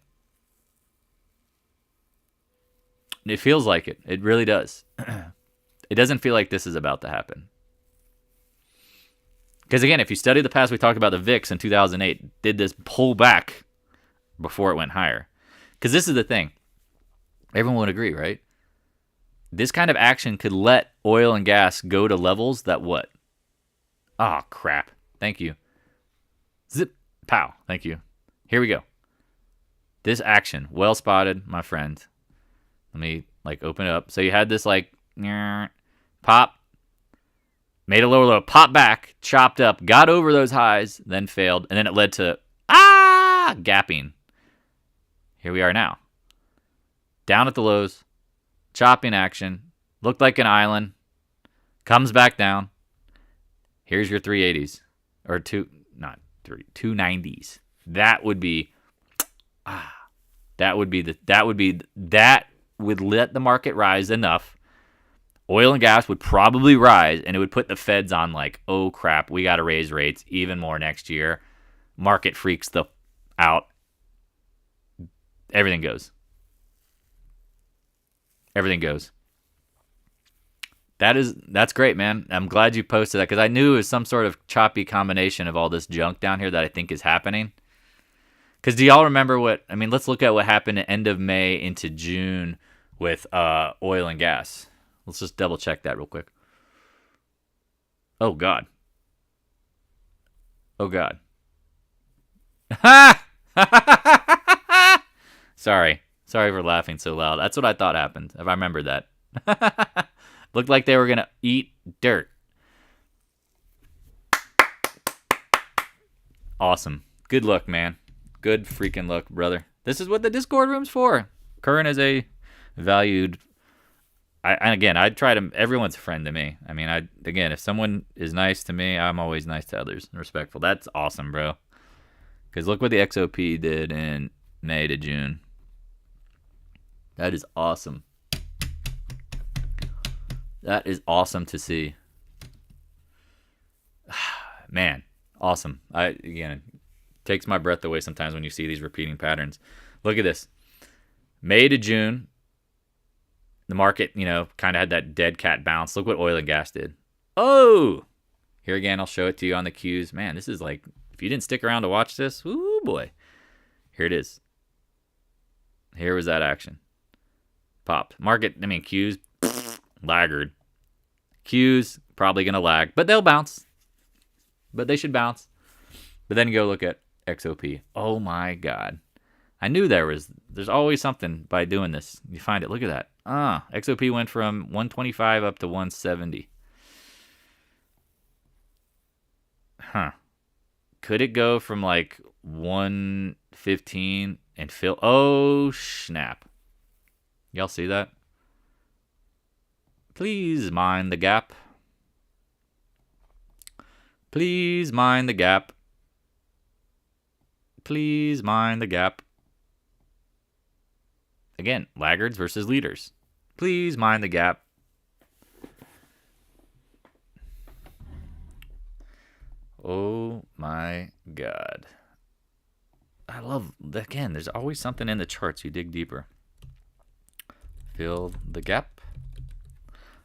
It feels like it. It really does. It doesn't feel like this is about to happen. Because, again, if you study the past, we talked about the VIX in 2008. Did this pull back before it went higher? Because this is the thing. Everyone would agree, right? This kind of action could let oil and gas go to levels that what? Oh, crap. Thank you. Zip. Pow. Thank you. Here we go. This action. Well spotted, my friend. Let me, like, open it up. So you had this, like, pop. Made a lower low. Pop back. Chopped up. Got over those highs. Then failed. And then it led to, gapping. Here we are now. Down at the lows. Chopping action. Looked like an island. Comes back down. Here's your 380s. Or 290s. That would let the market rise enough. Oil and gas would probably rise, and it would put the feds on like, oh crap, we got to raise rates even more next year. Market freaks out. Everything goes. Everything goes. That's great, man. I'm glad you posted that because I knew it was some sort of choppy combination of all this junk down here that I think is happening. Because do y'all remember let's look at what happened at end of May into June with oil and gas. Let's just double check that real quick. Oh, God. Oh, God. Ha! Sorry for laughing so loud. That's what I thought happened, if I remember that. Looked like they were going to eat dirt. Awesome. Good look, man. Good freaking look, brother. This is what the Discord room's for. Curran is a valued... everyone's a friend to me. I mean, if someone is nice to me, I'm always nice to others and respectful. That's awesome, bro. Because look what the XOP did in May to June. That is awesome. That is awesome to see. Man, awesome. It takes my breath away sometimes when you see these repeating patterns. Look at this. May to June, the market, kind of had that dead cat bounce. Look what oil and gas did. Oh! Here again, I'll show it to you on the cues. Man, this is like, if you didn't stick around to watch this, woo boy. Here it is. Here was that action. Popped. Market, cues, laggard. Cues, probably going to lag, but they'll bounce. But they should bounce. But then you go look at XOP. Oh my God. I knew there's always something by doing this. You find it. Look at that. XOP went from 125 up to 170. Huh. Could it go from like 115 and fill? Oh, snap. Y'all see that? Please mind the gap. Please mind the gap. Please mind the gap. Again, laggards versus leaders. Please mind the gap. Oh my God. I love, again, there's always something in the charts. You dig deeper. Fill the gap.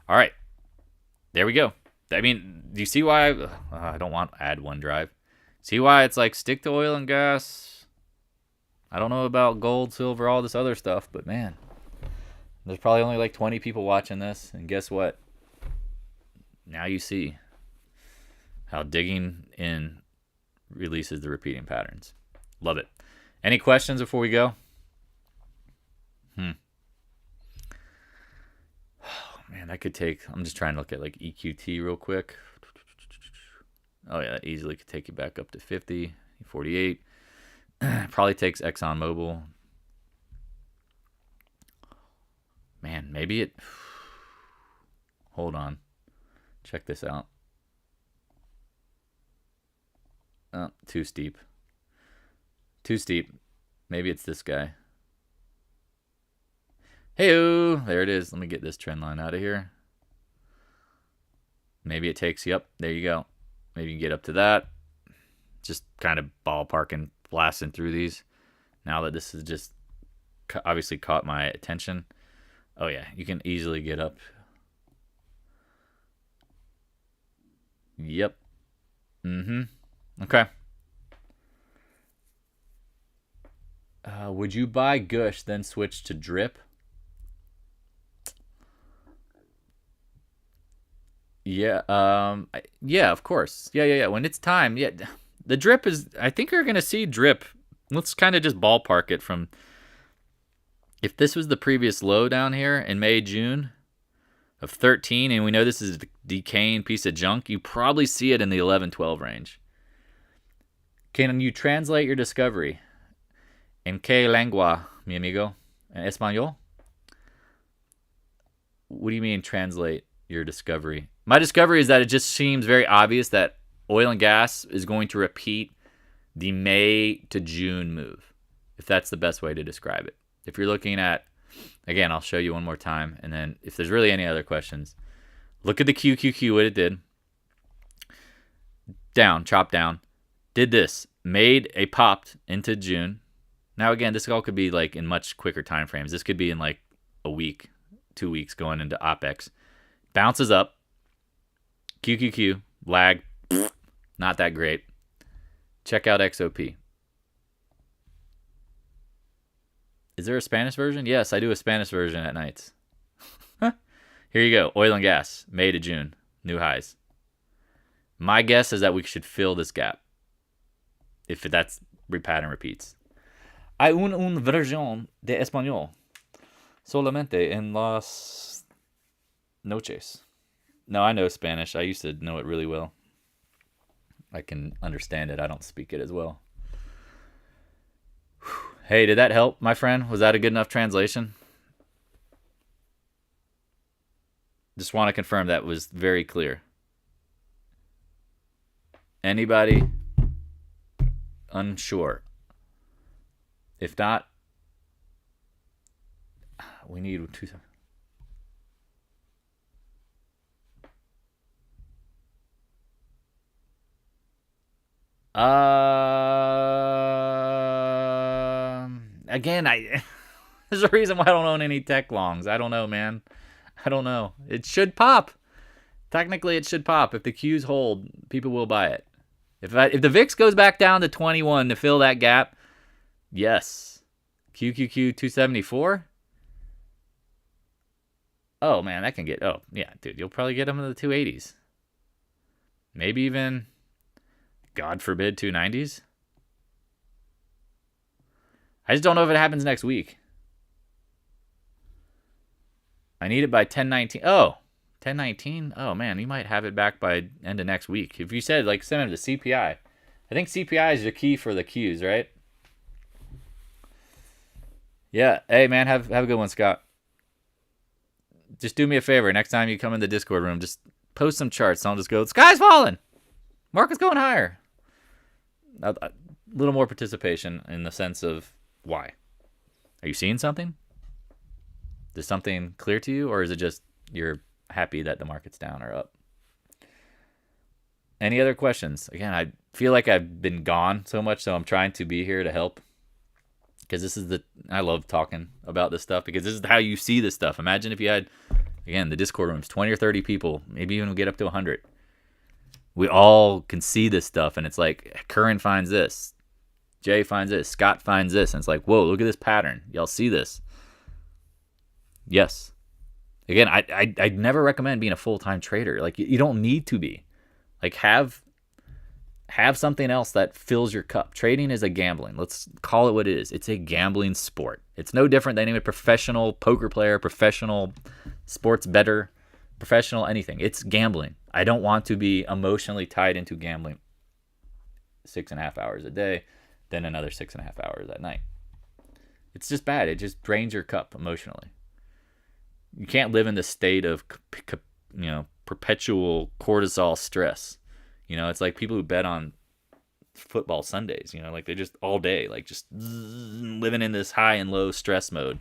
All right. There we go. I mean, do you see why I don't want add OneDrive? See why it's like stick to oil and gas? I don't know about gold, silver, all this other stuff, but man, there's probably only like 20 people watching this. And guess what? Now you see how digging in releases the repeating patterns. Love it. Any questions before we go? Man, that could take, I'm just trying to look at like EQT real quick. Oh yeah, that easily could take you back up to 50, 48. Probably takes ExxonMobil. Man, maybe it, hold on. Check this out. Oh, too steep. Too steep. Maybe it's this guy. Hey-o, there it is. Let me get this trend line out of here. Maybe it takes you up. There you go. Maybe you can get up to that. Just kind of ballparking, blasting through these. Now that this has just obviously caught my attention. Oh, yeah, you can easily get up. Yep. Okay. Would you buy Gush, then switch to Drip? Yeah, yeah, of course. Yeah. When it's time, yeah. The Drip is, I think you're going to see Drip. Let's kind of just ballpark it from, if this was the previous low down here in May, June of 13, and we know this is a decaying piece of junk, you probably see it in the 11-12 range. Can you translate your discovery? ¿En qué lengua, mi amigo? En español? What do you mean translate your discovery? My discovery is that it just seems very obvious that oil and gas is going to repeat the May to June move, if that's the best way to describe it. If you're looking at, again, I'll show you one more time, and then if there's really any other questions, look at the QQQ, what it did. Down, chop down. Did this, made a popped into June. Now, again, this all could be like in much quicker time frames. This could be in like a week, 2 weeks going into OPEX. Bounces up. QQQ, lag, not that great. Check out XOP. Is there a Spanish version? Yes, I do a Spanish version at nights. Here you go. Oil and gas, May to June, new highs. My guess is that we should fill this gap if that's pattern repeats. Hay una versión de español solamente en las noches. No, I know Spanish. I used to know it really well. I can understand it. I don't speak it as well. Hey, did that help, my friend? Was that a good enough translation? Just want to confirm that was very clear. Anybody unsure? If not, we need two. Again, there's a reason why I don't own any tech longs. I don't know, man. I don't know. It should pop. Technically, it should pop. If the Qs hold, people will buy it. If the VIX goes back down to 21 to fill that gap, yes. QQQ 274. Oh man, that can get. Oh yeah, dude, you'll probably get them in the 280s. Maybe even, God forbid, 290s. I just don't know if it happens next week. I need it by 10/19. Oh, 10/19? Oh, man, you might have it back by end of next week. If you said, like, send them to CPI. I think CPI is the key for the Qs, right? Yeah. Hey, man, have a good one, Scott. Just do me a favor. Next time you come in the Discord room, just post some charts. Don't just go, the sky's falling. Market's going higher. A little more participation in the sense of why. Are you seeing something? Is something clear to you, or is it just you're happy that the market's down or up? Any other questions? Again, I feel like I've been gone so much, so I'm trying to be here to help. Because I love talking about this stuff, because this is how you see this stuff. Imagine if you had, again, the Discord rooms, 20 or 30 people, maybe even get up to 100. We all can see this stuff, and it's like, Curran finds this, Jay finds this, Scott finds this, and it's like, whoa, look at this pattern. Y'all see this? Yes. Again, I'd never recommend being a full-time trader. Like, you don't need to be. Like, have something else that fills your cup. Trading is a gambling. Let's call it what it is. It's a gambling sport. It's no different than any professional poker player, professional sports bettor, professional anything. It's gambling. I don't want to be emotionally tied into gambling 6.5 hours a day, then another 6.5 hours at night. It's just bad. It just drains your cup emotionally. You can't live in the state of, perpetual cortisol stress. It's like people who bet on football Sundays, like they just all day, like just living in this high and low stress mode.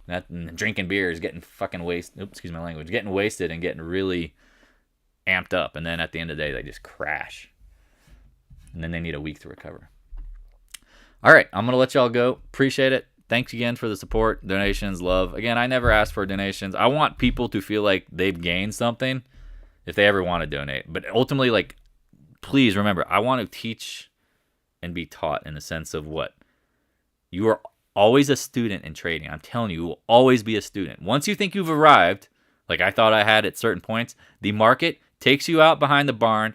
And drinking beers, getting fucking wasted. Oops, excuse my language. Getting wasted and getting really amped up. And then at the end of the day, they just crash. And then they need a week to recover. All right, I'm going to let y'all go. Appreciate it. Thanks again for the support, donations, love. Again, I never ask for donations. I want people to feel like they've gained something if they ever want to donate. But ultimately, like, please remember, I want to teach and be taught in the sense of what? You are always a student in trading. I'm telling you, you will always be a student. Once you think you've arrived, like I thought I had at certain points, the market takes you out behind the barn,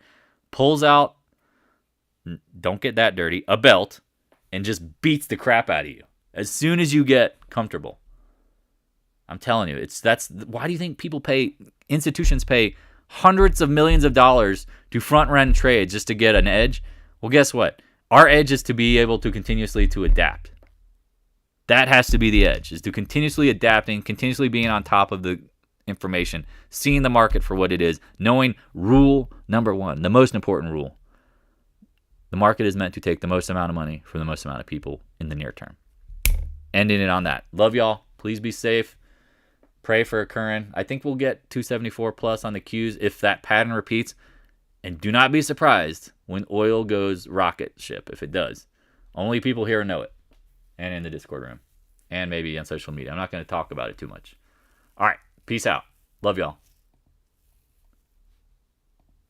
pulls out, don't get that dirty, a belt, and just beats the crap out of you as soon as you get comfortable. I'm telling you, that's why do you think institutions pay hundreds of millions of dollars to front run trades just to get an edge? Well, guess what? Our edge is to be able to continuously to adapt. That has to be the edge, is to continuously adapting, continuously being on top of the information, seeing the market for what it is, knowing rule number one, the most important rule. The market is meant to take the most amount of money from the most amount of people in the near term. Ending it on that. Love y'all. Please be safe. Pray for a Curran. I think we'll get 274 plus on the Qs if that pattern repeats. And do not be surprised when oil goes rocket ship, if it does. Only people here know it. And in the Discord room. And maybe on social media. I'm not going to talk about it too much. All right. Peace out. Love y'all.